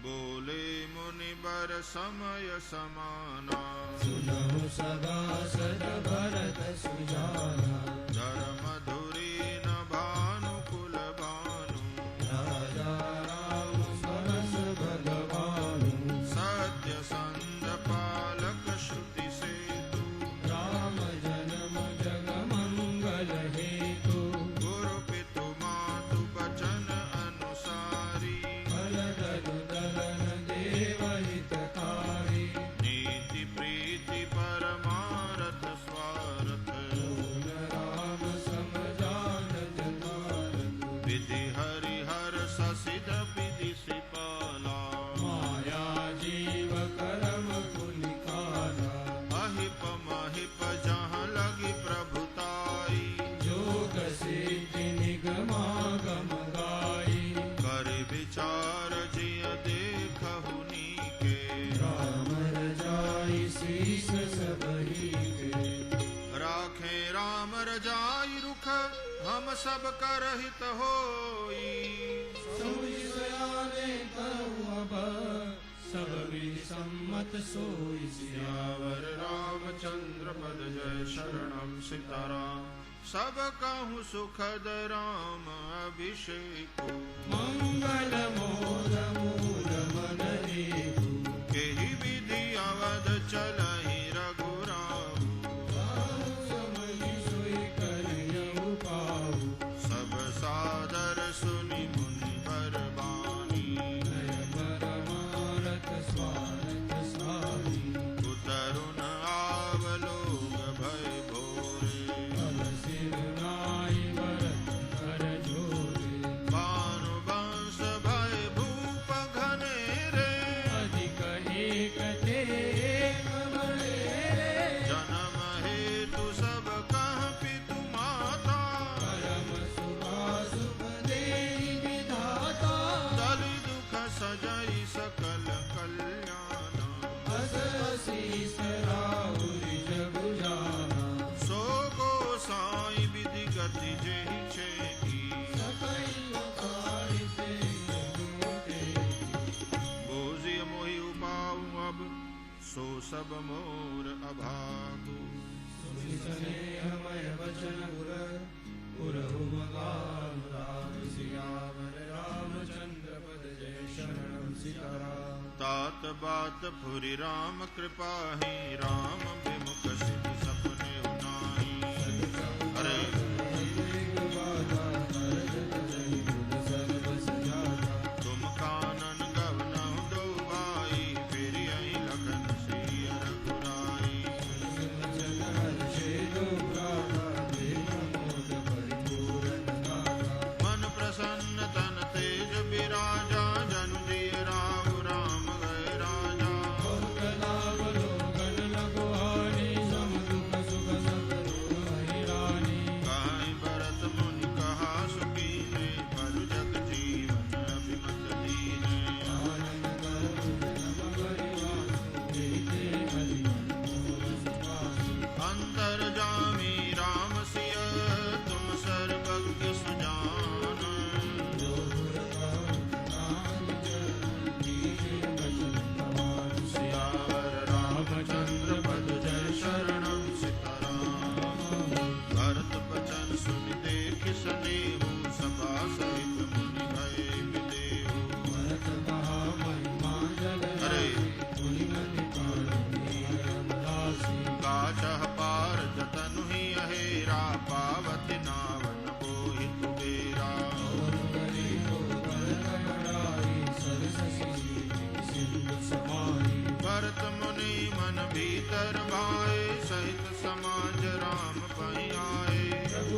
बोले मुनिवर समय समाना सुनहु सदा सद भरत सुजाना। धर्म धुरी न भानुकुल भानु राजा राम सरस भगवानु। सत्य संध पालक श्रुति सेतु राम जन्म जग मंगल हेतु। गुरु पितु मातु बचन अनुसारी फलदरु दलन देव हितकारी। नीति प्रीति परमारथ स्वारथ पूर्ण राम समझानत तारक। विधि हरिहर ससिध विधि सिपाला माया जीव करम कुलिकाला। अहिप महिप जहाँ लगी प्रभुताई जोग सिद्धि निगमागम गाई। कर विचार जिय देखहु नीके राम रजाई शीस सबही के। राखे राम रजाई रुख हम सब कर हित होई सोई सयाने कहु अब सब मिल सम्मत सोई सिया। सियावर रामचंद्र पद जय शरणम सीताराम। सब कहूँ सुखद राम अभिषेक मंगल मोद मूल मन रेहु। केहि विधि अवध चलहि रघुराम राहु समहि सोई करियहु पाहु। सब सादर सुनि मुनि बरबानी जय परमारथ स्वारथ साई। उतरुन आवलोग भय भोरे तब सिर नाई भरत कर जोरे। भानुवंश भय भूप घनेरे अधिक एक एक बड़े। जन्म हेतु सब कह पितु माता परम सुख देहि विधाता। दलि दुख सजई सकल कल्याण हस शीस राहुरि जगु जाना। सो को साई विधि गति जेहि छेकी सकल कारिते गुटे। बोझिय मोहि उपाऊ अब सो सब मोर अभागु सुनि स्नेहमय वचन उरहु मगानु राम। सियावर रामचंद्र पद जय शरणम सीताराम। तात बात फुरि राम कृपाहि राम विमुख सिद्धि सपने उनाहि अरे तुम कानन गवनहु दो भाई फिर आई लखन सिय रघुराई मन प्रसन्न तन तेज विराजा जनु दिय राम राम गए राजा कहाई भरत मुनि कहा सुकीने पर जग जीवन अभिमत दीने अंतर जामी राम सिय तुम सर्वज्ञ सुजान सियावर रामचंद्र पद जय शरणम सीताराम। भरत बचन सुनि देखि सनेहु सभा सहित मुनि भय विदेहु अरे काचह पार जतनु ही अहेरा पावति नावन बोहित बेरा भरत मुनि मन भीतर भाए सहित समाज राम पहि आए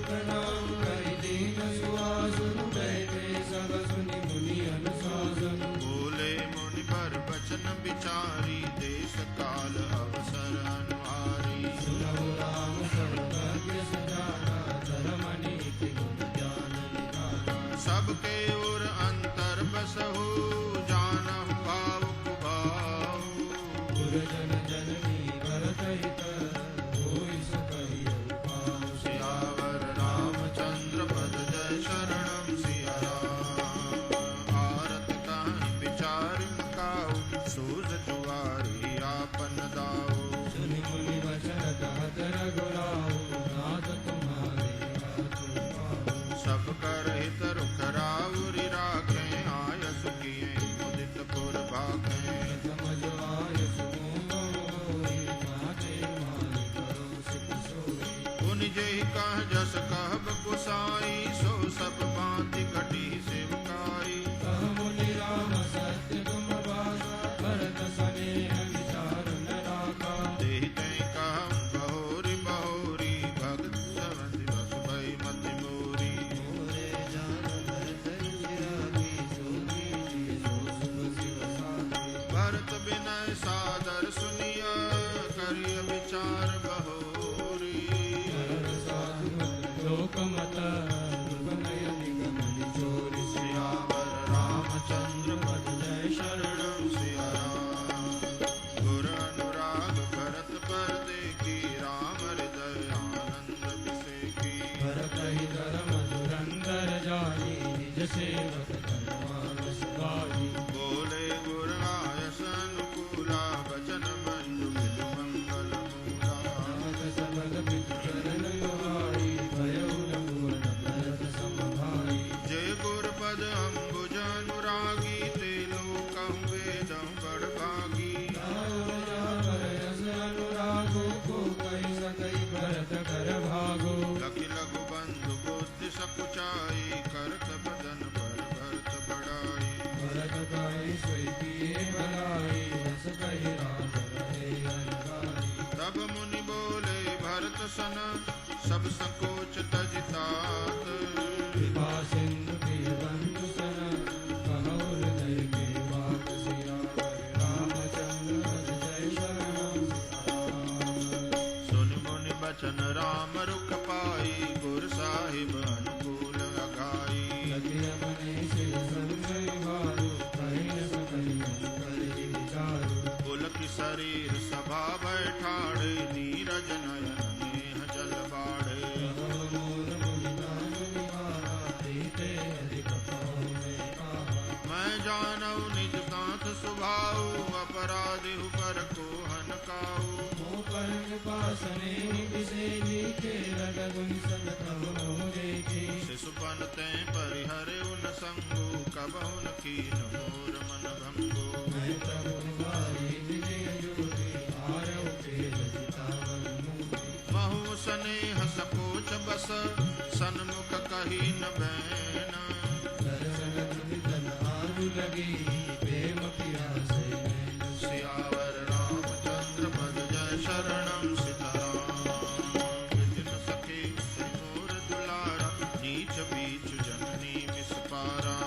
प्रणाम करि दीन सुहासुन बैठे सब सुनि मुनि अनुशासन। बोले मुनि पर बचन विचारी देश काल अवसर अनुहारी सुनहु राम सर्वज्ञ सजाना। धर्म नीति गुण ज्ञान निधाना। सबके ओर अंतर बसहु जानहु भाव कुभाऊ गुरजन जननी भरत हित होई सकहियहु पाऊ। सियावर रामचंद्र पद जय शरणम सिया राम। जानी निज सेवक धर्मानस गाई बोले गुररायस अनुकूला बचन मंजु बिधु मंगल मूला सबल पितु चरण लोहाई भयउ न पूर्ण भरत सम भाई जय गुरपद अम्बुज अनुरागी ते लोकं वेदं बड़भागी रस अनुरागो को कई सकई भरत कर भागो लखि लघु बंधु बुद्धि सकुचाई करत बदन पर भरत बड़ाई भरत गाई सोई किए भलाई रस कही राम रहे अनगाई तब मुनि बोले भरत सन सब संकोच तज तात कृपा सिंधु के बंधु सन कहो हृदय के बात सिया रामचंद्र हर जय शरणम सुन मुनि बचन राम रुख पाई गुर साहिब अनुकूल अघाई लगे अपने सिर संजय हारो कहीं न सकई करी विचारो पुलक शरीर सभा बैठाड़े नीरज नयन नेह जल बाढ़े मैं जानऊ निज कांत सुभाऊ अपराधि पर को हनकाऊ शिशुपन ते परिहरे उन संगु कबहु न कीन मोर मन भंगु महु स्नेह सकोच बस सन्मुख कही न बैन लगी प्रेम पियासे सियावर रामचंद्र पद जय शरणम सीताराम विदिन सखे मोर दुलारा नीच बीच जननी मिसपारा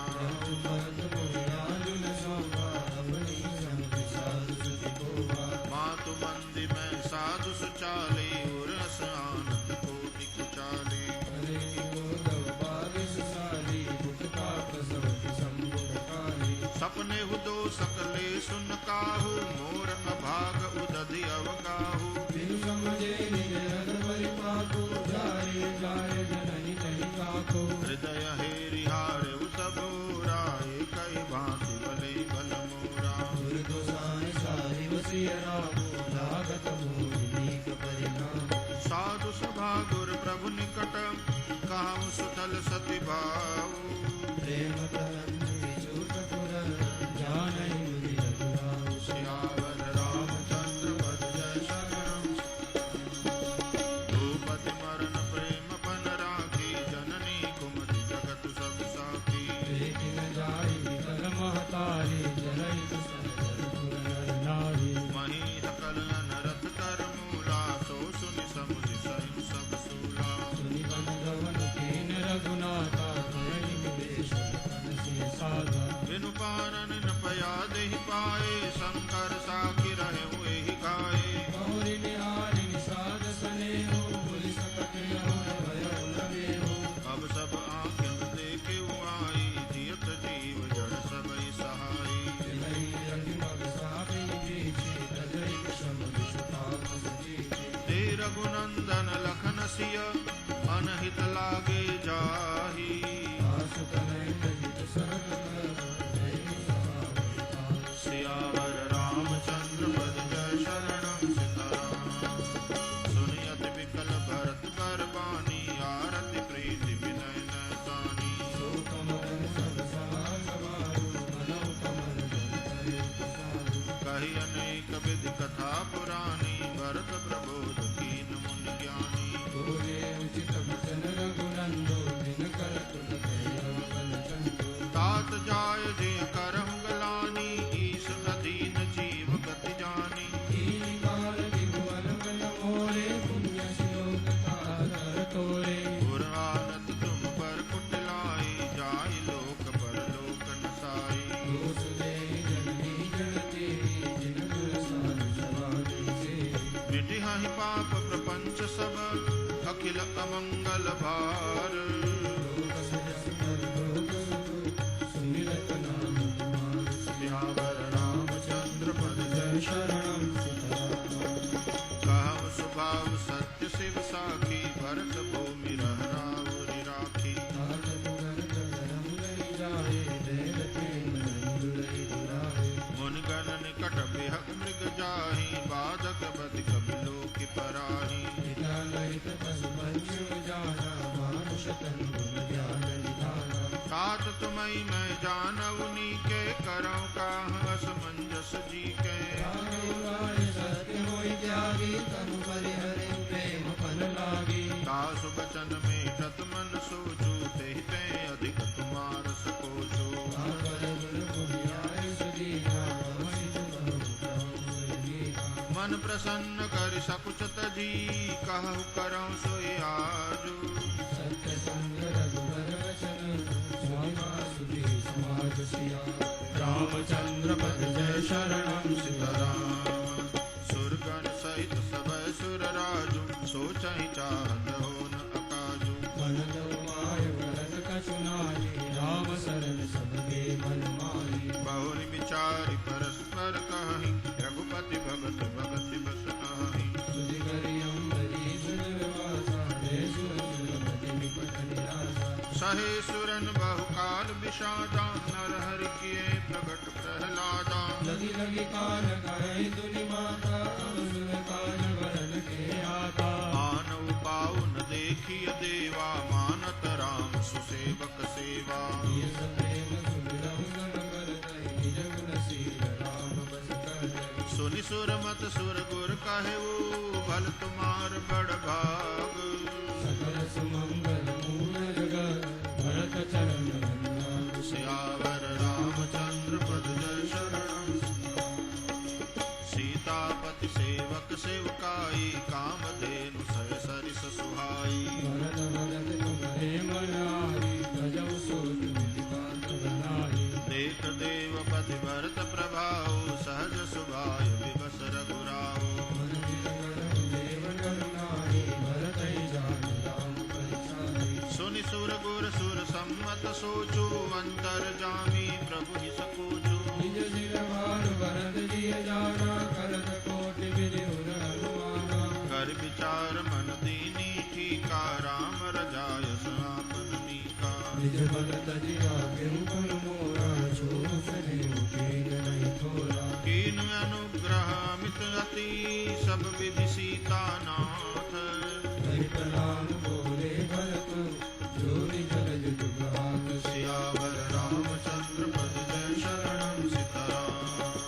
मातु मंदी में साधु सुचाले उर अस आनंद कोटि कुचाले सपने हुदो सकले सुन काहू मोर अभाग उदधि अवकाहू बिनु समझे निज रद परिपाको जाए जाए जननी कही काको हृदय हेरिहारे उसबोराए कई भांति भले भल मोरा दुर्दुसाय सारी वसिय रामो लागत मोहिनीक परिणाम साधु सभा गुर प्रभु निकट काहू सुतल सति भाऊ प्रेम तरंग विचूट पुर जानई मुनि रघुराम सियावर रामचंद्र पद जय शरणम भूपति मरण प्रेम पन राखी जननी कुमति जगत सब साखी देखि न जाई कर महतारी जरई कुशल पुर नर नारी मही सकल अनरथ कर मूला सो सुनि समुझि स्वयं सब सूला सुनि बन गवन कीन रघुनाथा करणी विदेश कनसी साधा बिनु पारन न पया देहि पाए शंकर साखी रहे हुए ही गाए गौरी निहारी निषाद सने हो भूलि सकत और भय लगे हो अब सब आंखें देखे आई जियत जीव जड़ सबई सहाई विलई रंग मग साबी बीचे तजई विषम विषताप सजीचे ते रघुनंदन लखन सिय अनहित लागे जाही आस तनय कहित सरद कर जय सहाय सियावर रामचंद्र पद जय सात तुम्हें मैं जानवनी के करौ का असमंजस जी के दासु बचन में तत मन सोचू ते अधिक तुम्हार सकोचो मन प्रसन्न कर सकुचत जी कहु करौ सोई आजू रामचंद्र पद जय शरणम सीताराम सुरगण सहित सब सुर राजू सोचहि चाहत हो न अकाजू मन माय भरत कछुनाई राम शरण सबके मन माही बहुरि विचारि परस्पर कहि रघुपति भगत भगति बस कहि तुझि करि अम्बरीश निर्वासा जय सुर सुरपति निपट निरासा सहे सुरन बहुकाल विषादा नर हरि किए प्रगट प्रहलादा लगी लगी कान कहे तुनि माता असुर काज वरन के आता मानव पाऊ न देखिय देवा मानत राम सुसेवक सेवा ये प्रेम सुमिरहु सन करतै निज गुण शील राम बस करतै सुनि सुर मत सुर गुर कहु भल तुम्हार बड़ भाग सकल सुमंगल मूल जगत भरत चरण वंदन सियावर रामचंद्र पद जय शरणम सीतापति सेवक सेवकाई कामधेनु सह सरिस सुहाई भरत भरत तुम्हारे मन आई भजऊ सोच मिति बात बनाई देख देवपति भरत प्रभाऊ सहज सुभाय विवस रघुराऊ देव करुणाई भरत ही जान राम परिचारी सुनि सुर गुर सुर सम्मत सोचु अंतर जामी प्रभु ही सकोचु निज सिर भार भरत जिय जाना करत कोटि विधि उर हनुमाना कर विचार मन दीनी ठीका राम रजाय सनातन नीका निज बल तजिया केहू पर मोरा छूट कीन नहीं थोरा कीन अनुग्रह मित अति सब विधि सीता नाथ हरि प्रणाम बोले भरत जो निज रज जुगात सियावर रामचंद्र पद जय शरणम सीताराम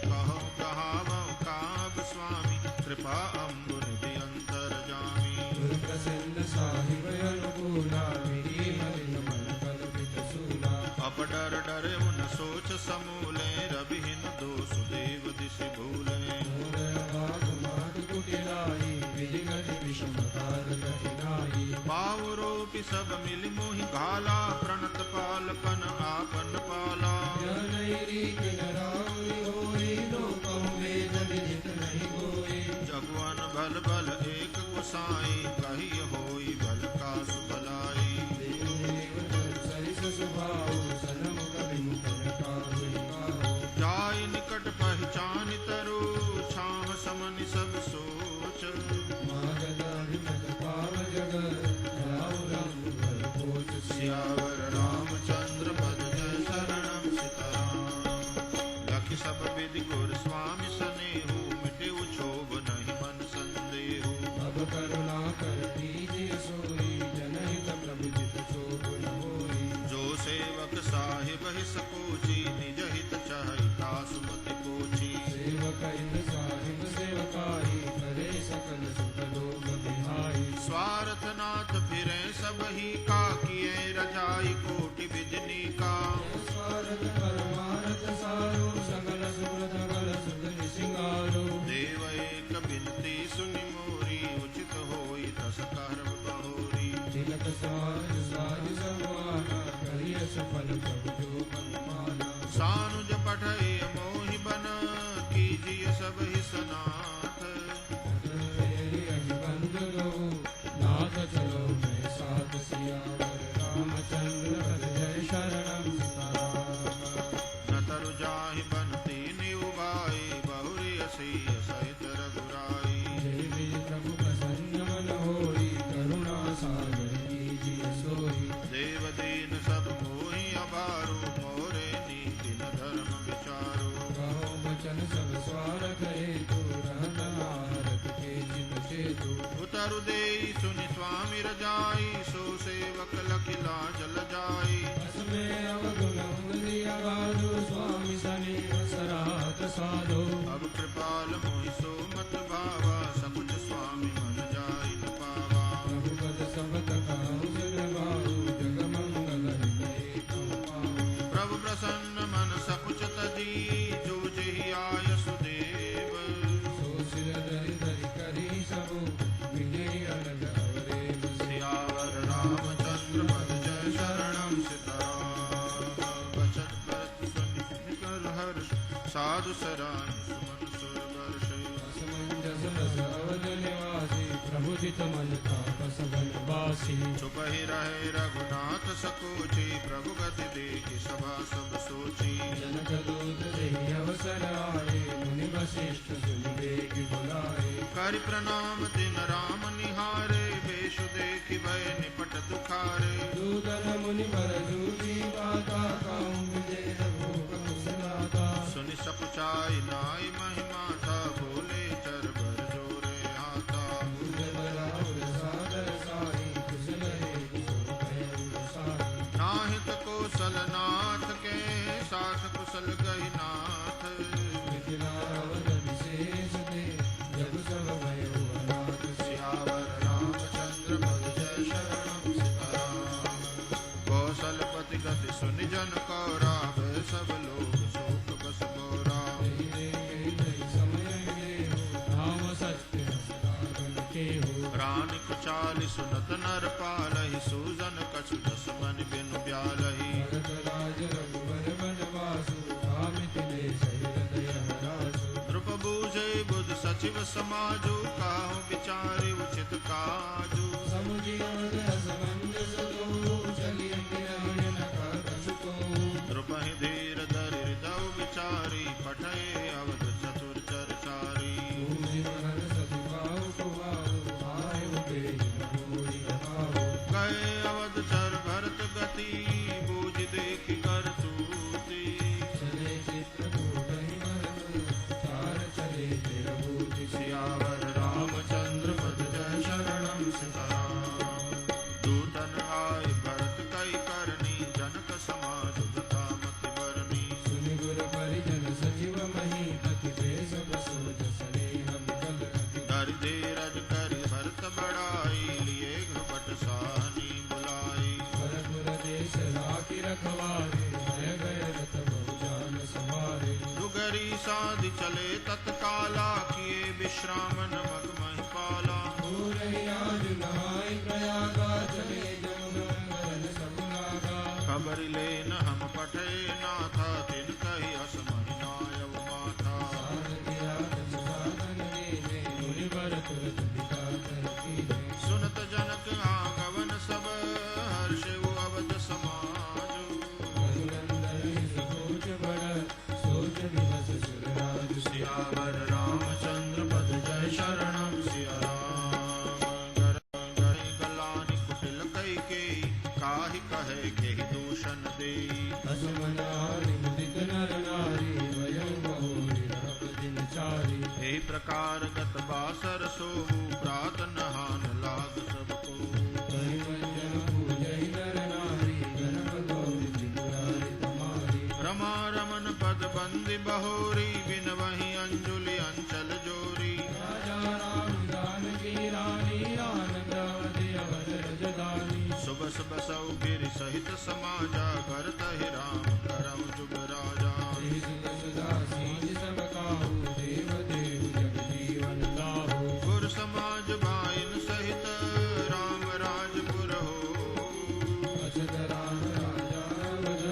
कहो कहावो काब स्वामी कृपा अम्बु निधि अंतर जामी गुर प्रसन्न साहिब अनुकूला मेरी हरि मन कल्पित सूला अब डर डरे उन सोच समूले रविहीन दोष देव दिशि भूले मोर बाग मात कुटिलाई विधि गति विषम काल कठिनाई पावरोपि सब मिलि मोहि घाला प्रणत पालपन आपन पाला जनई रीति नरावि होई लोकहु वेद विदित नहीं होई जगवन भल भल एक गुसाई कही होई भल का सुभलाई देव देव तर सरिस सुभाऊ सनम कवि मुख रटाहुई काहू जाय निकट पहचान तरु छाह समनि सब सोच मागदाभिमत पाव जगत राव राम भल पोच सियावर रामचंद्र पद जय शरणम सीताराम लखि सब विधि गुर स्वामी सनेहु मिटे क्षोभ नहीं मन संदेहु अब करुणा कर दीजिए सोई जनहित प्रभु जित शोभ न होई जो सेवक साहिब ही सकोची निज हित चाहिता सुमति पोची सेवक इन साहिब सेवकाई करे सकल सुख लोक बिहाई स्वार्थ नाथ फिरे सब ही का किए रजाई कोटि बिजनी का स्वार्थ परमार्थ सारो सकल सुख सकल सुख निसिंगारो देव एक बिनती सुनि मोरी उचित होई तस कर्म बहोरी तिलक साज साज समाना करिय सफल प्रभु जो मन माना सानुज पठय मोहि बन कीजिए सब ही सनाथ तेरी अहिबंध लो नाथ चलो मैं साथ सियावर रामचंद्र पद जय शरणम सीताराम न तरु जाहि बनती निउबाई बहुरी असी सहित रघुराई जय विज प्रभु प्रसन्न मन होई करुणा सागर कीजिए सोई देव दीन सब मोहि अबारू मोरे नीति न धर्म विचारू कहो वचन सब स्वार्थ हेतु रहत आहारत के चित चेतु उतरु देई सुनि स्वामी रजाई सो सेवक लखिला जल जाई असम साधु सराय सुमन सुर वर्षे असमंजस रस अवध निवासी प्रबुदित मन था बस बनवासी चुप ही रहे रघुनाथ सकोची प्रभु गति देखि सभा सब सोची जनक दूत देहि अवसर आए मुनि वशिष्ठ सुनि बेगी बुलाए करि प्रणाम तिन राम निहारे वेशु देखि भय निपट दुखारे दूतन मुनि वर जूझी बाता कहूँ विजय रघुक कुशलाता सुनि सपुचाई नाई महिमा था बोले चर भर जोरे आता बुझ बराबर सादर साई कुशल है कुशल भय साई नाहित कौशल नाथ के साथ कुशल गहि नाथ मिथिलावत विशेष दे जग सब भय अनाथ सियावर रामचंद्र पद जय शरणम सीताराम कौशलपति गति सुनि जन कौरावे सब लोग शोक बस बोरा धाम सत्य सदागन के हो रानी कुचाली सुनत नर पालहि सूजन कछु दस मन बिनु ब्यालहि भरत राज रघुवर बनवासु कामित देश हृदय हरासु नृप बूझे बुध सचिव समाजु काहु विचारि उचित काजु समुझियोन असमंजस दो चलिए गिरहण न कछु को नृपहि धीर धरि हृदय विचारी पठे अवध चतुर चरचारी पूजी महर सतु बाहु कुबाहु आयु तेज नगोरी लगाओ गए अवध चर भरत गति बूझ देखि कर तूती चले चित्रकूट ही मन चार चले तिरभूति सियावर रामचंद्र पद जय शरणम सीताराम दूतन आय भरत कई करनी जनक समाज तथा मति बरनी सुनि गुर परिजन सचिव मही पति बेस बसो जसने हम कल धरि धीरज करि भरत बड़ाई लिए घृपट सानी बुलाई भरपुर देश राखी रखवारे भय गय रथ बहु जान सवारे डुगरी साधि चले तत्काला किए विश्राम नमक महिपाला हो रही आज नहाय प्रयागा चले जमुना गगन समुनागा खबर लेन हम पठे नाथा तिन कही अस महिनायव माथा सारथि राखत साधन दीने मुनि वर तुरत पिता कर कीने सुनत जनक आगवन सब हर्षि अवध समाजु रघुनंदन सकोच बड़ सोच दिवस सुरराज सियावर रामचंद्र पद जय शरणम सिया राम गर गरि गलानि कुटिल कई के काहि कहे केहि दूषण देई असमनारि मुदित नर नारी वयं बहुरी रप दिन चारी एहि प्रकार गत बासर सोहु प्रात नहान लाग सबको कहि मंजन पूजहि नर नारी गरम गौरी त्रिपुरारि तुम्हारी रमा रमन पद बंदी बहोरी बिन वही अंजुलि अंचल जोरी राजा राम जानकी रानी आनंदावति अवध रजदानी शुभ शुभ सौ गिरि सहित समाजा करत ही राम करम जुग राजा श्री सुत सुधा सीज सब काहू देव देव जग जीवन लाहू गुर समाज भाइन सहित राम राजपुर हो अचत राम राजा अवध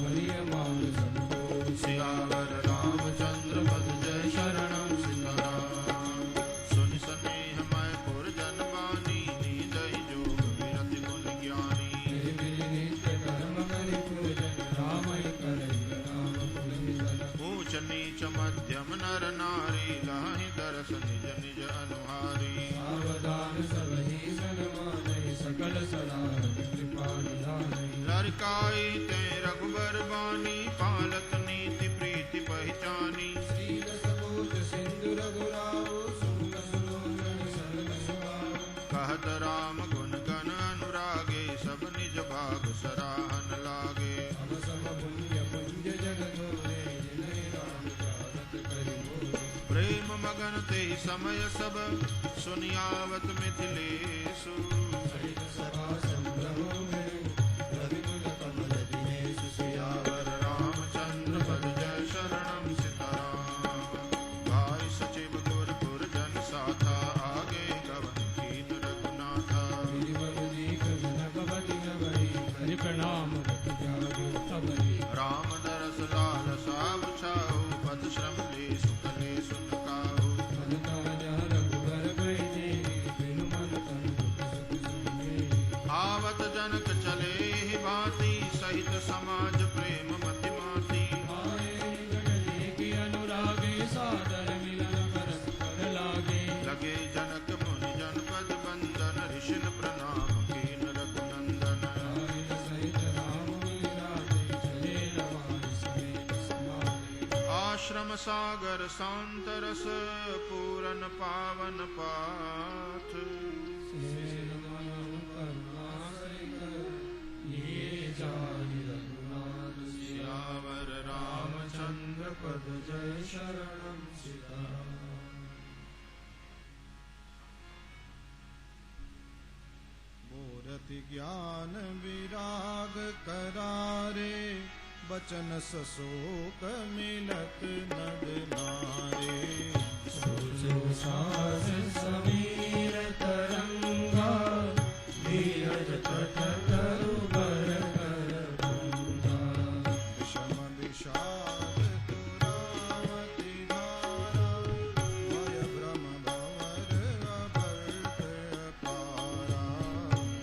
मरिय मान सबको सियावर रामचंद्र पद जय शरणम सीताराम सुनि सनेह मैं पुर जन बानी नीदहि जोग विरति गुण ज्ञानी निज नित्य कर्म करि पूजन रामय करई राम पूजन ऊंच नीच मध्यम नर नारी लहि दरस निज निज अनुहारी सावधान सबहि सन्मानहि सकल सराहत कृपा निधानहि लड़काई ते रघुबर बानी पालत नीति प्रीति पहचानी श्रील सबूत सिंधु रघुराव सुन सुलोचन सरल सुभाव कहत राम गुण गण अनुरागे सब निज भाग सराहन लागे अब सम पुण्य पुंज जग तोरे जिन्हें राम जागत करि मोरे प्रेम मगन ते समय सब सुनियावत मिथिलेशु सहित सभा संभ्रमो में रविकुल कमल दिनेश सियावर रामचंद्र पद जय शरणम सीताराम भाई सचिव गुर गुर जन साथा आगे गवन कीन रघुनाथा गिरिवर दीख जनकपति नगरी हरि प्रणाम रख जागे तबरी राम दरस लाल साब छाऊ पद सागर शांत रस पूरन पावन पाथ सियावर रामचंद्र पद जय शरणम सीताराम। मूर्ति ज्ञान विराग करारे बचन सशोक मिलत नद नारे। सास समीर तरंगा धीरज तट तरु बर कर भंगा। विषम विषाद तुरावती धारा भय भ्रम भंवर अभर्थ अपारा।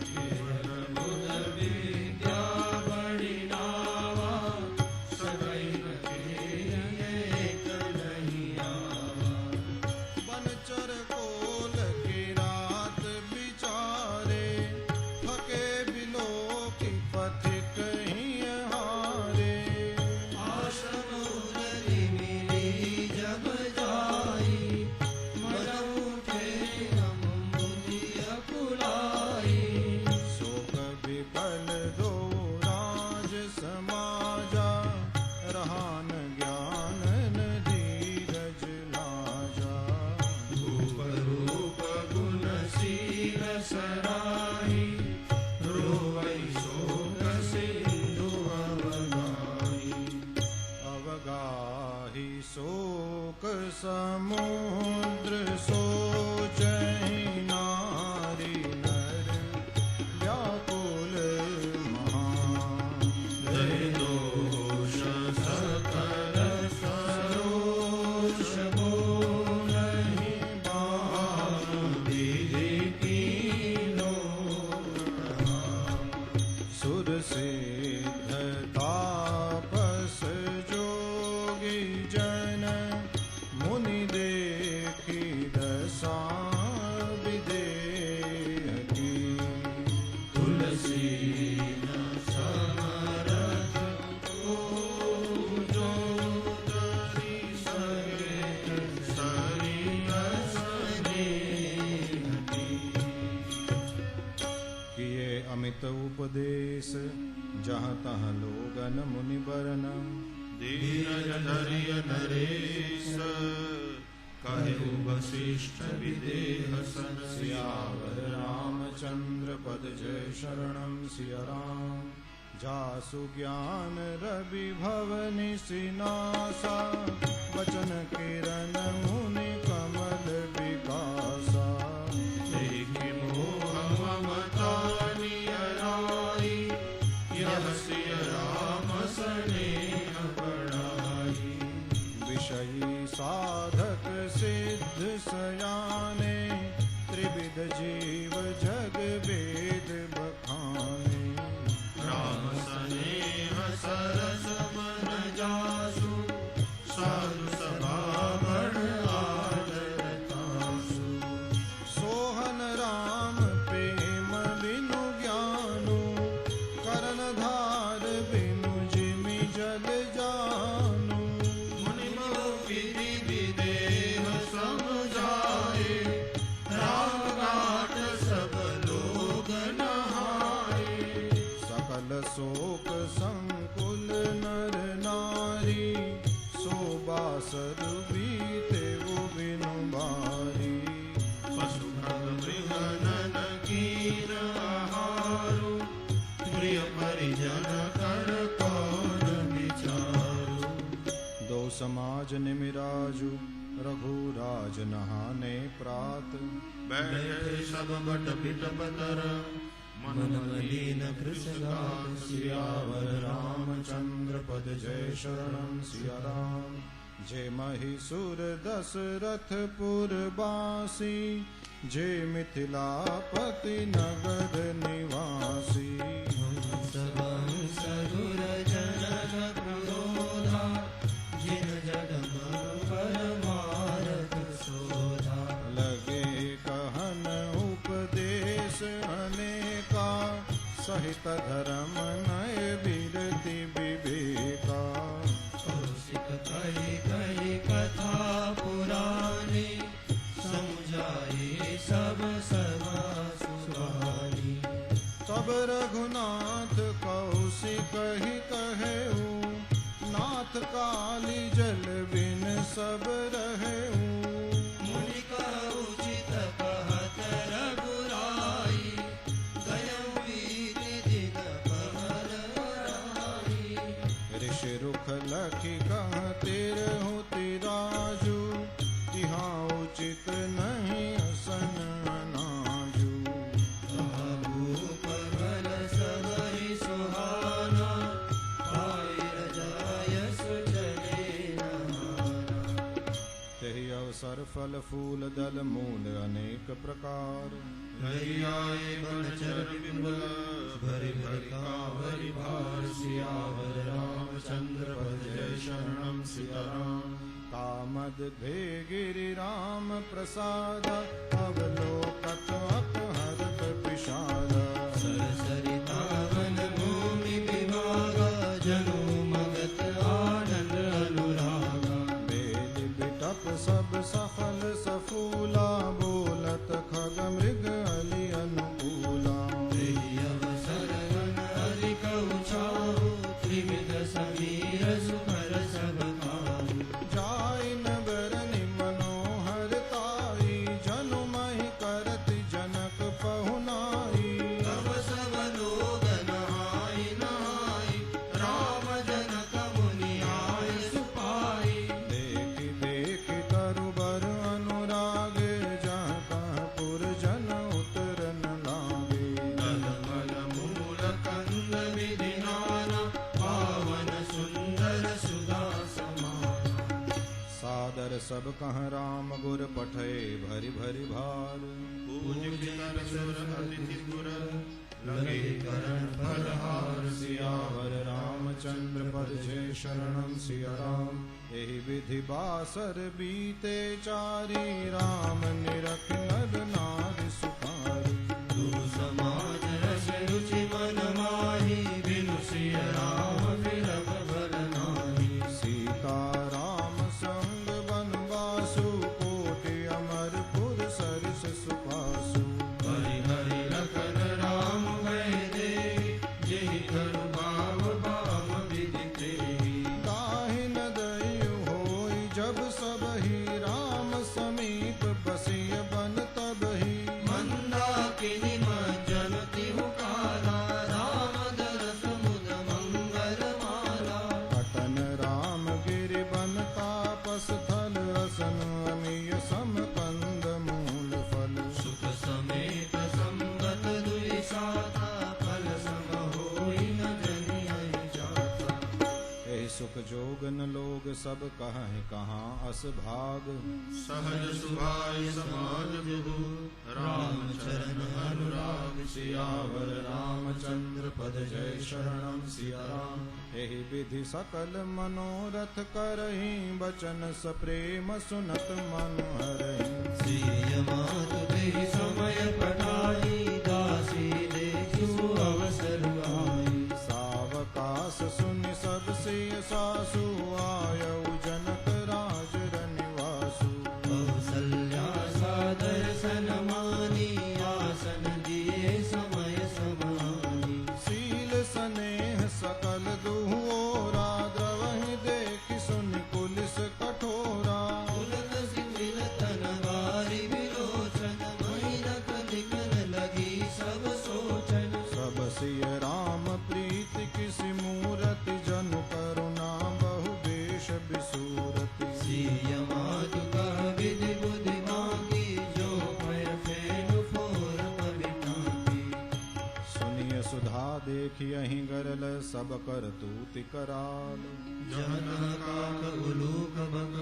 केवल बुध विद्या बड़ी नावा सदैव एक नहीं आवा। बनचर कोल की रात बिचारे थके बिलो की पथिक ही हारे। आश्रम उदरी मिली जब जाई मन उठे हम मुनि अकुलाई। शोक विकल दो राज समाजा रहान ज्ञान न धीरज लाजा। रूप रूप गुण शील सराही रोवै शोक सिंधु अवगाही। अवगाही शोक समुद्र सोचहि नारी नर व्याकुल महान। दय दोष सकल सरोष बोलहि विधि कीनो प्रहार। सुर सिद्ध तापस जोगी जन मुनि देखी दशा विदेह की। तुलसी न समरथ को जो तरी सगे सरी असनेहती। किए अमित उपदेश जहाँ तहाँ लोगन मुनि बरन। धीरज धरिय नरेश कहु वशिष्ठ विदेह सन। सियावर रामचंद्र पद जय शरणम सिया राम। जासु ज्ञान रवि भवनि सिनासा वचन किरण मुनि कमल विकासा। देखि मोह ममता नियराई यह सिय राम स्नेह बढ़ाई। विषयी साधक सिद्ध सयाने त्रिविध जीव जग वेद बखाने। राम स्नेह सरस मन जासु साधु सभा बड़ आदर तासु। सोहन राम प्रेम बिनु ज्ञानु करण धार बिनु जिमि जल जानु। मुनि मोह विधि विदेह समझाए राम घाट सब लोग नहाए। सकल शोक संकुल नर नारी सोबासर बीते वो बिनु बारी। पशु मृग नन कीन आहारु प्रिय परिजन कर कौन विचारु। दो समाज निमिराजु रघुराज नहाने प्रात। बैठे सब बट पिट बतर मन मलिन कृष्णगान। सियावर रामचंद्र पद जय शरणम सिया राम। जे महिषुर दशरथ पुरवासी जे मिथिलापति नगर निवासी। सगुर जनक प्रबोधा जिन जग पर मारत शोधा। लगे कहन उपदेश अनेका सहित धर्म नय विरति विवेका। कौशिक कहि कहि सब रहे मुनि का उचित कहत रघुराई गयं बीति दिन पहर राई ऋषि रुख लखी कह तेर होती राजू तिहाँ उचित नहीं असन अनाजू भूप बल सबहि सुहाना पाई रजाय सुचले नहाना तेहि अवसर फल फूल दल मूल अनेक प्रकार हरि आए बनचर विपुल भरि भरि कावरि भार सियावर रामचंद्र पद जय शरणम सीताराम कामद भे गिरि राम प्रसाद अवलोकत अपहरत विषाद सरसरिता वन भूमि विभागा जनु मगत आनंद अनुरागा बेल बिटप सब सफल सफूला बोलत खग मृग अली अनुकूला प्रिय अवसर वन हरि कहु छाऊ त्रिविध समीर सुकर सब खाऊ जाय नगर मनोहर ताई जनु महि करति जनक पहुनाई तब सब लोग नहाई नहाई राम जनक मुनि आय सुपाई देखि देखि तरुबर अनुरागे जाता पुर जन उतरन लागे तलमल मूल कंद विधि नाना पावन सुंदर सुधा समाना सादर सब कह राम गुर पठे भरि भरि भार पूज पितर सुर अतिथि गुर लगे करण फलहार सियावर रामचंद्र पद जय शरणम सिया राम एहि विधि बासर बीते चारी राम निरख नर नारि सुखारी तू समाज रस रुचि मन माही बिनु सिय राम विरह भर नाही सीता राम संग बनवासु कोटि अमरपुर सरिस सुपासु हरि हरि लखन राम भय देहि जेहि धरु भाव भाव विधि तेहि ताहि न दयु होई जब सबहि राम समीप बसिय बन तबहि मंदाकिनी मज्जन तिहु काला राम दरस मुद मंगल माला पटन राम गिरि बन तापस थल असन अमिय सम कंद मूल फल सुख समेत संगत दुई साता फल सम होई न जनियै जाता एहि सुख जोगन लोग सब कहें कहाँ अस भाग सहज सुभाय समाज विभु राम चरण अनुराग सियावर रामचंद्र पद जय शरणम सिया राम एहि विधि सकल मनोरथ करहि बचन सप्रेम सुनत मन हरहि श्रीय मातु देहि समय पठाई दासी देखिसु अवसर आई सावकाश सुनि सब सिय सासु आयउ जनक राज रनिवासु कौसल्या सादर सनमानी आसन दिए समय समानी शील स्नेह सकल दुहोरा द्रवहि देखि सुनि कुलिस कठोरा उलट सिथिल तन वारी विलोचन महिरक दिखन लगी सब सोचन सब सिय राम प्रीति किसि मूरति जनु करुणा बहु वेश बिसूरति सिय मातु कह विधि बुद्धि मांगी जो पैर फेनु फोर पवितांगी सुनिय सुधा देखियहि गरल सब कर तूति कराल जहन काक उलूक बग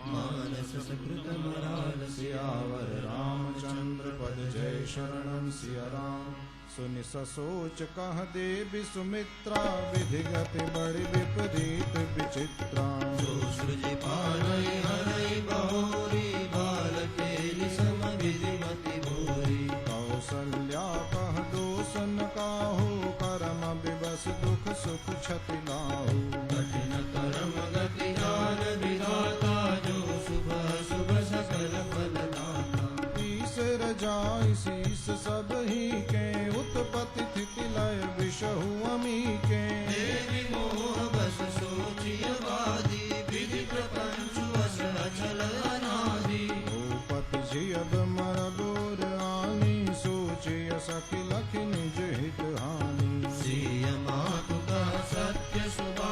मानस सकृत मराल सियावर रामचंद्र पद जय शरणम सिया राम सुनि ससोच कह देवी सुमित्रा विधिगति बड़ी विपरीत विचित्रा जो सृजि पालय हरय बहोरी बाल केलि सम विधिमति भोरी कौसल्या कह दोष न काहू करम विवश दुख सुख क्षति लाहू कठिन कर्म गति जान विधाता जो शुभ शुभ सकल फल दाता ईश्वर जाय शीस सब ही के उत्पत्ति स्थिति लय विषहु अमी के देवी मोह बस सोचिय वादी विधि प्रपंच वस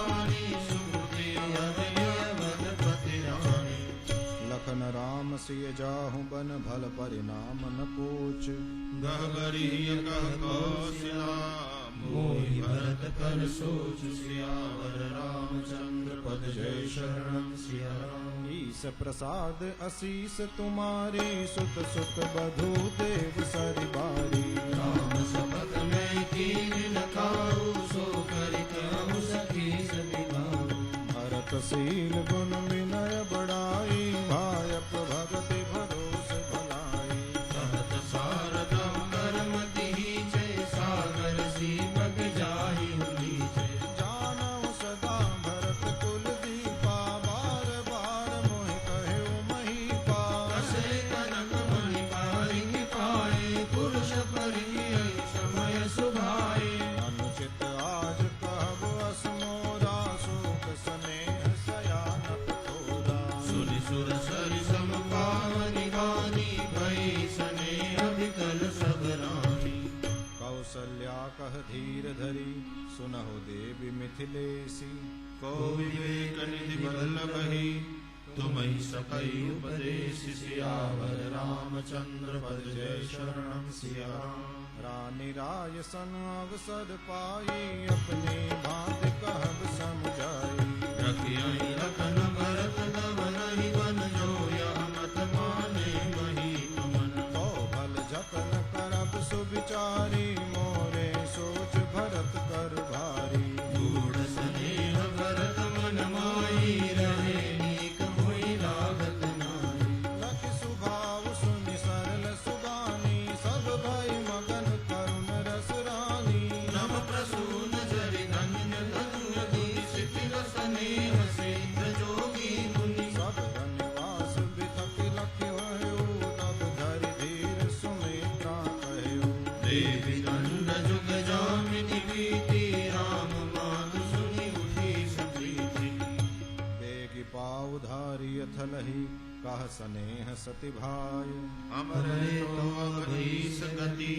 भवानी सुमति अवधपति रानी। लखन राम सिय जाहु बन भल परिणाम न पूछ। गहबरी कह कौशला मोहि भरत कर सोच। सियावर रामचंद्र पद जय शरणम सिया राम। ईस प्रसाद असीस तुम्हारी सुत सुत बधु देव सरि बारी। राम शपथ में कीन न खाऊ सो करि कहूँ सखी सभी भाऊ। भरत शील गुण विनय बढ़ाई भायप भगति भरोस भलाई। कहत सारदम कर्म दीजे सागर सीपक जाहि लीजे। जानऊ सदा भरत कुल दीपा बार बार मोहि कहेउ महीपा। कसे कनक मणि पारिक पाए पुरुष परिय समय सुभाए। अनुचित आज कहब अस मोरा शोक स्नेह सयानक थोरा। सुनि सुर सरि सम पावनि वाणी भई स्नेह विकल सब रानी। कौसल्या कह धीर धरी सुनहु देवी मिथिलेसी। को विवेक निधि वल्लभहि तुम्हि सखई उपदेश। सियावर रामचंद्र पद जय शरणम सिया राम। रानी राय सन अवसर पाई अपनी बात कहब समझाई। रखियहि लखन भरत लवनहि वन जो यह मत माने मही तुमन। तो भल जतन करब सुविचारी मोरे सोच भरत कर भारी। गूढ़ स्नेह भरत मन माही रहे नीक हुई लागत नारी। लख सुभाव सुनि सरल सुबानी सब भई मगन करुण रस रानी। नम प्रसून जरि धन्य धन्य धुनि शिथिल स्नेह सिद्ध जोगी मुनि। सब धन्यवास बिथक लख भयो तब धरि धीर सुमित्रा कहयो। देवी दंड जुग जामिनी प्रीति राम मातु सुनि उठी सप्रीति। बेगी पाउ धारि अथलहि कह स्नेह सति भाय। अमर तो अवधीश गति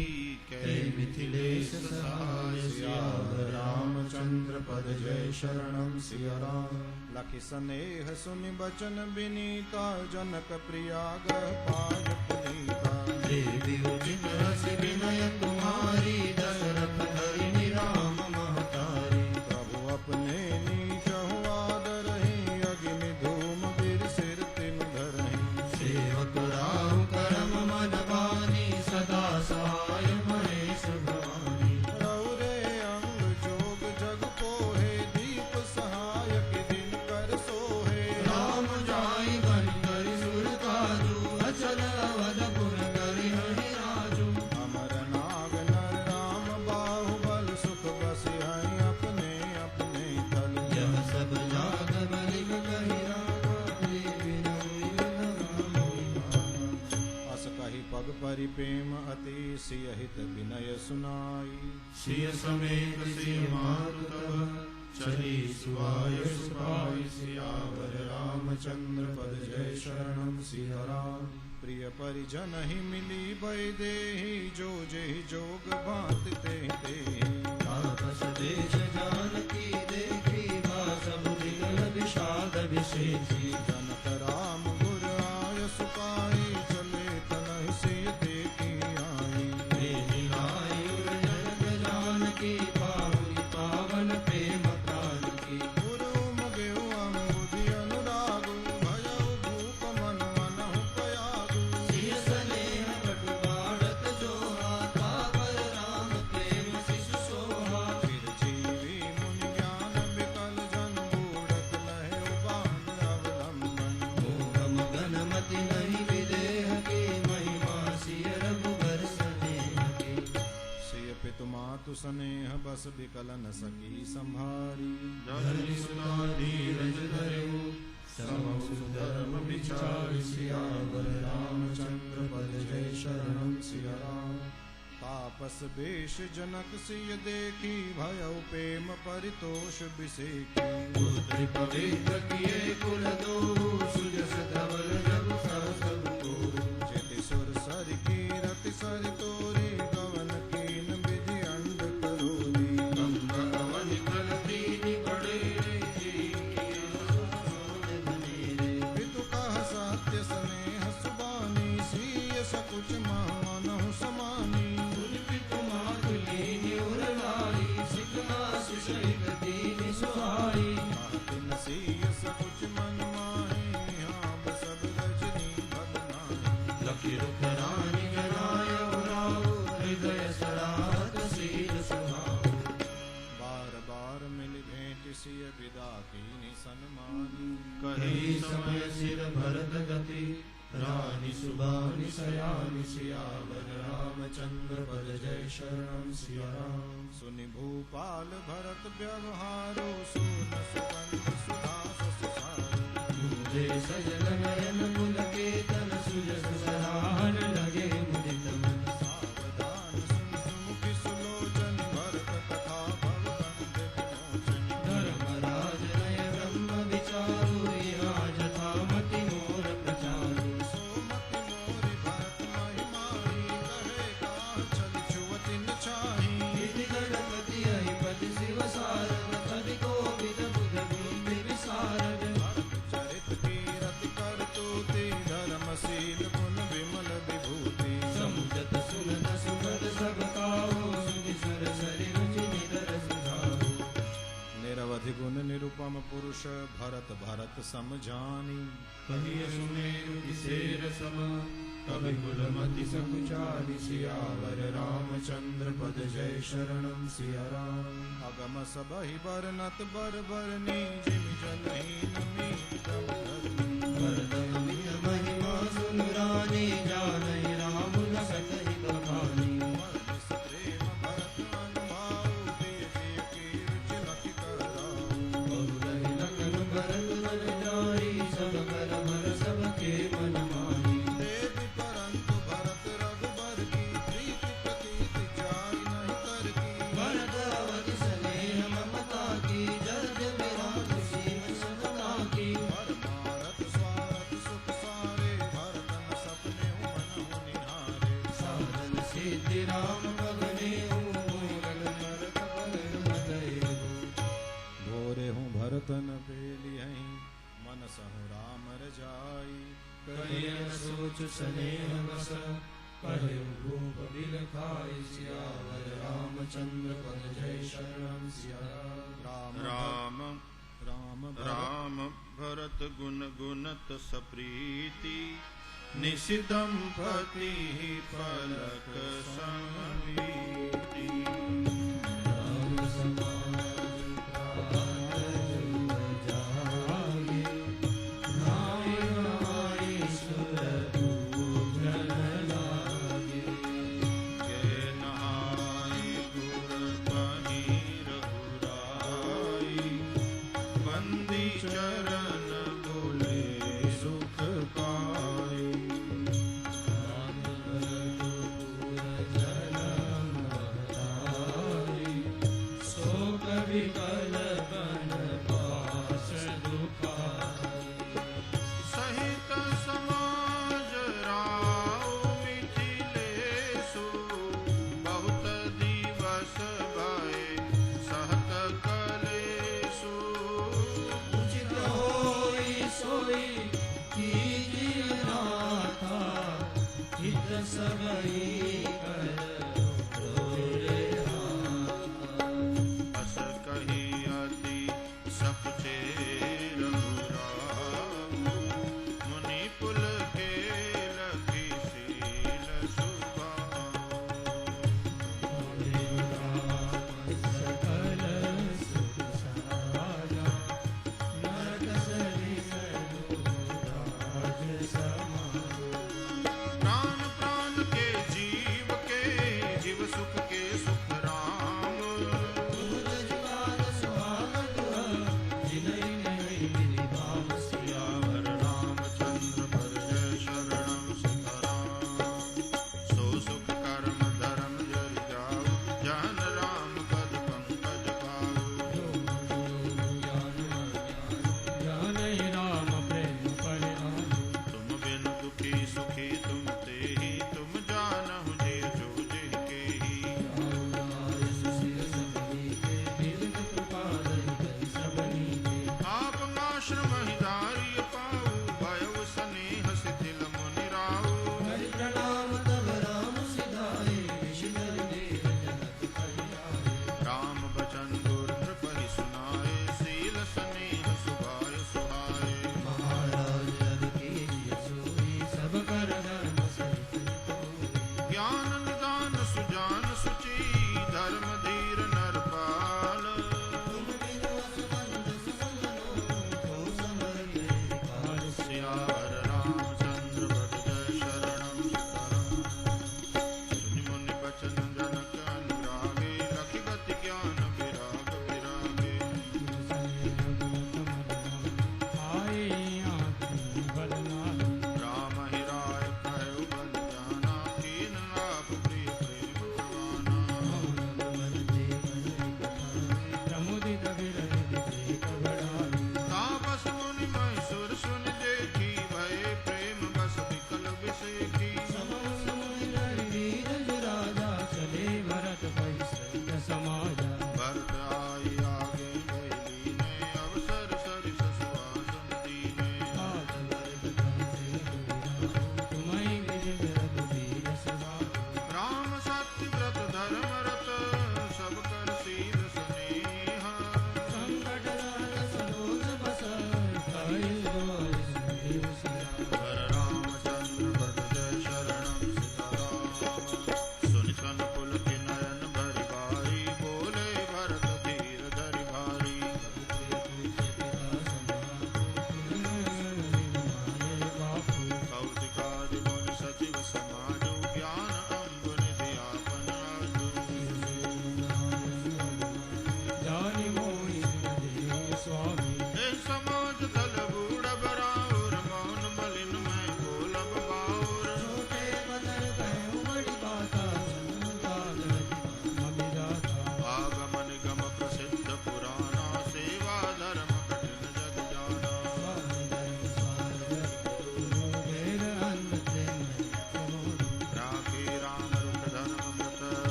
कै मिथिलेश सहाय। सियावर रामचंद्र पद जय शरणम सिया राम। लखि स्नेह सुनि बचन विनीता जनक प्रिया गह पाय पुनीता। देवी उचित रस विनय तुम्हारी दशरथ धरिणी राम महतारी। प्रभु अपने नीचहु आदरहि अग्नि धूम गिर सिर तिन धरहि। सेवक राहु करम मन बानी सदा सहाय महेश भवानी। रौरे अंग जोग जग पोहे दीप सहायक दिन कर सोहे। राम जाय बन करि सुर काजू अचल अवधपुर करि हरि राजू। अमर नाग नर राम बाहुबल सुख बसिहै अपने अपने तल। यह सब जाग बलिक कहि रामा देवी अस कहि पग परि प्रेम अति सियहित विनय सुनाई। सिय समेत सिय मातु तब चली सुआय सुपाय। सियावर रामचंद्र पद जय शरणम सिया राम। प्रिय परिजन ही मिली भय देहि जो जेहि जोग भांति तेहि तेहि। तापस देश जानकी देखी भाषब दिगल विषाद विशेषी। जनक राम गुर आय सुपाई चले तनहि सिय देखी आई। प्रेमी लाई उर्जन जानकी पाहुरी पावन प्रेम प्राण की। गुरु मगेउ अम्बुधि अनुरागु भयउ भूप मन मनहु पयागु। सिय स्नेह कटु बाढ़त जोहा तापर राम प्रेम शिशु सोहा। चिरजीवी मुनि ज्ञान विकल जन बूढ़त लहेउ बांध अवलंबन। मोह मगन मति नहीं विदेह की महिमा सिय रघुबर स्नेह की। सिय पितु मातु स्नेह बस विकलन सकी संभारी। धनि सुना धीरज धरऊ समम सुधर्म विचार। सियावर रामचंद्र पद जय शरणम सिया राम। तापस वेश जनक सिय देखी भयउ प्रेम परितोष बिसेकी। पुत्र पवित्र किए कुल दो सुजस धवल जग सब को। जिति सुर सर की रति सर तोरी गवन कीन विधि अंड करोरी। अम्ब अवन कल तीन बड़े सिय विदा कीनि सन्मानी। कही समय सिर भरत गति रानी सुबानी सयानी सियावर रामचंद्र पद जय शरणम सिया राम। सुनि भूपाल भरत व्यवहारो सुन सुगंध सुधा सुसारो। मुझे सजल नयन पुलकेतन सुजस सराहन लगे मुदित मन। सावधान सुन सुमुखि सुलोचन भरत कथा भवबंध विमोचन। धर्मराज नय ब्रह्म विचारु यहाँ जथा मति मोर प्रचारु। सोमति मोरि भरत महिमाही कहे गाह छल छुअति न छाही। विधि गणपति अधिपति शिव सारद कवि कोविद बुध बुद्धि विशारद। चरित कीरति कर तूति धर्मशील गुण विमल विभूति। समुझत सुनत सुखद सब काहू सुधि सुर सरि रुचि निधर सुझाऊ। निरवधि गुण निरुपम पुरुष भरत भरत सम जानी। कहिय सुमेरु किसेर सम कवि कुलमति सकुचारि। सियावर रामचंद्र पद जय शरणम सिया राम। अगम सबहि बरनत बर बरनी जिमि जनहीन मीतम धरनी। भरत महिमा सुनु रानी जानहि राम न सकहि बखानी। मर्दिस प्रेम भरत अनुभाव देखे की रुचि लखि कराऊ। बहुलहि लखन भरत मन जाई सब कर भर सबके मन माही। देवी परंतु भरत रघुबर की प्रीति प्रतीति जाय नहीं कर की। भरत अवधि स्नेह ममता की जरद मेरा खुशी समता की। परमारथ स्वारथ सुख सारे भरतन सपने मनहु निहारे। साधन सिद्धि राम भगने मूल भरत भगन मदय भोरे हूँ भरतन पेली हहीं मन सहु राम रजाई। कहिय सोच स्नेह बस कहे भूप बिल खाई। सियावर रामचंद्र पद जय शरणम सिया राम। राम राम राम राम भरत गुण गुणत सप्रीति। निशिदंपति फलक समवीति। राम समाज प्राण जुग जागे। नाय नाय सुर पूजन लागे। जय नहाय गुर बही रघुराई। बंदी चरण बोले सुख पाई। राम रघुपुर जनम बहताई। सो कवि कल बन पास दुखाई। सहित समाज राउ मिथिलेषु। बहुत दिवस भये सहत कलेषु। उचित होई सोई कीजिए नाथा। हित सबई कर तोरे हाथा। अस कही अति सकुचे रघुराम। मुनि पुल के लखी शील सुभाऊ। सकल सुख साजा नरक सरिस राज समाजा। प्राण प्राण के जीव सुख के सुख राम। दूध जुगाद सुहागन जिनहि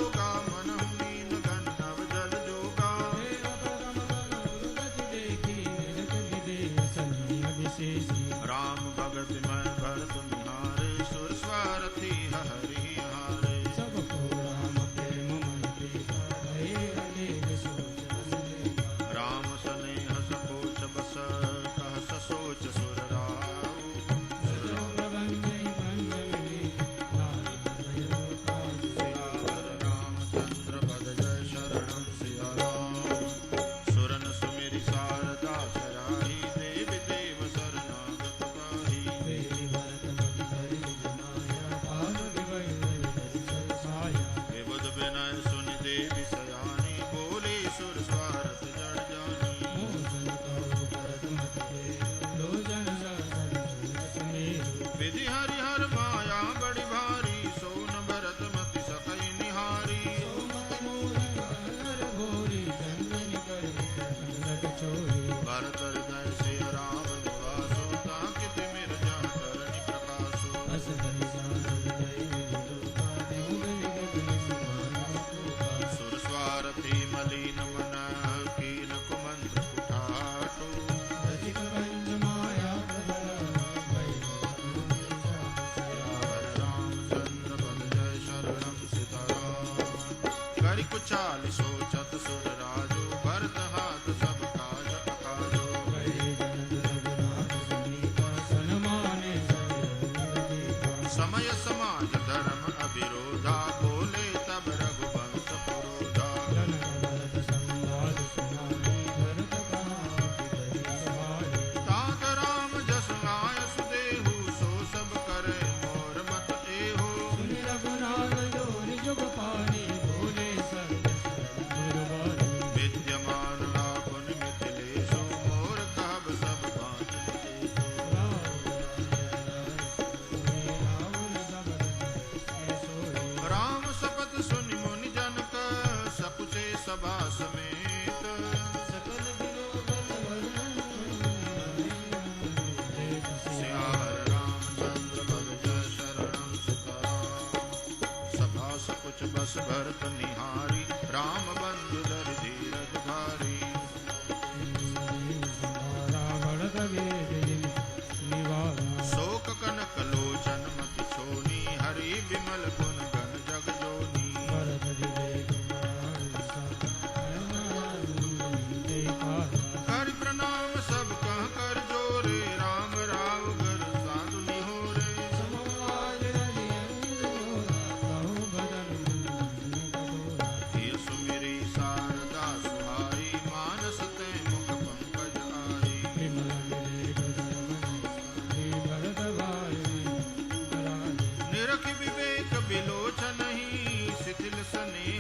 जोगा मन लीन घन नव जल जोगा राम भगत मैं भरत निहारे सुर स्वारथी हरि हारे राम स्नेह सकोच बस कह ससोच सुर राव रामचंद्र पद जय शरणं सिया राम सुरन सुमेरि शारदा सराही देवी देव शरणागत गाही विबुध विनय सुनि देवी सयानी बोले सुर स्वारथ जड़ जानी विधि हरिहर माया बड़ी भारी सोन भरत मति सकई निहारी भरत हृदय से राम निवासो ताकि तिमिर जहाँ करनि प्रकाशो सुर स्वारथी मलिन मन कीन कुमंत्र कुठाटो रामचंद्र पद जय शरणं सीताराम करि कुचाल सोचत सुर राजो भरत हाथ सब काज अकाजो समय समाज धर्म अविरोधा बोले तब रघुवंश पुरोधा तात राम जस आय सुदेहु सो सब करे मोर मत एहो विद्यमान आपन मिथिलेशो मोर कहब सब राम शपथ सुनि मुनि जनक सकुचे सभा समेत सियावर रामचंद्र पद जय शरणं सीताराम सभा सकुच बस भरत निहारी राम बंधु धरि धीरज धारी शोक कनक लोचन मति छोनी हरि विमल गुण गण जग जोनी कर प्रणाम सब कह कर जोरे राम राव घर साधु निहोरे ये सुमिरी शारदा सुहाई मानस ते मुख पंकज आई निरख विवेक विलोचन ही शिथिल स्नेह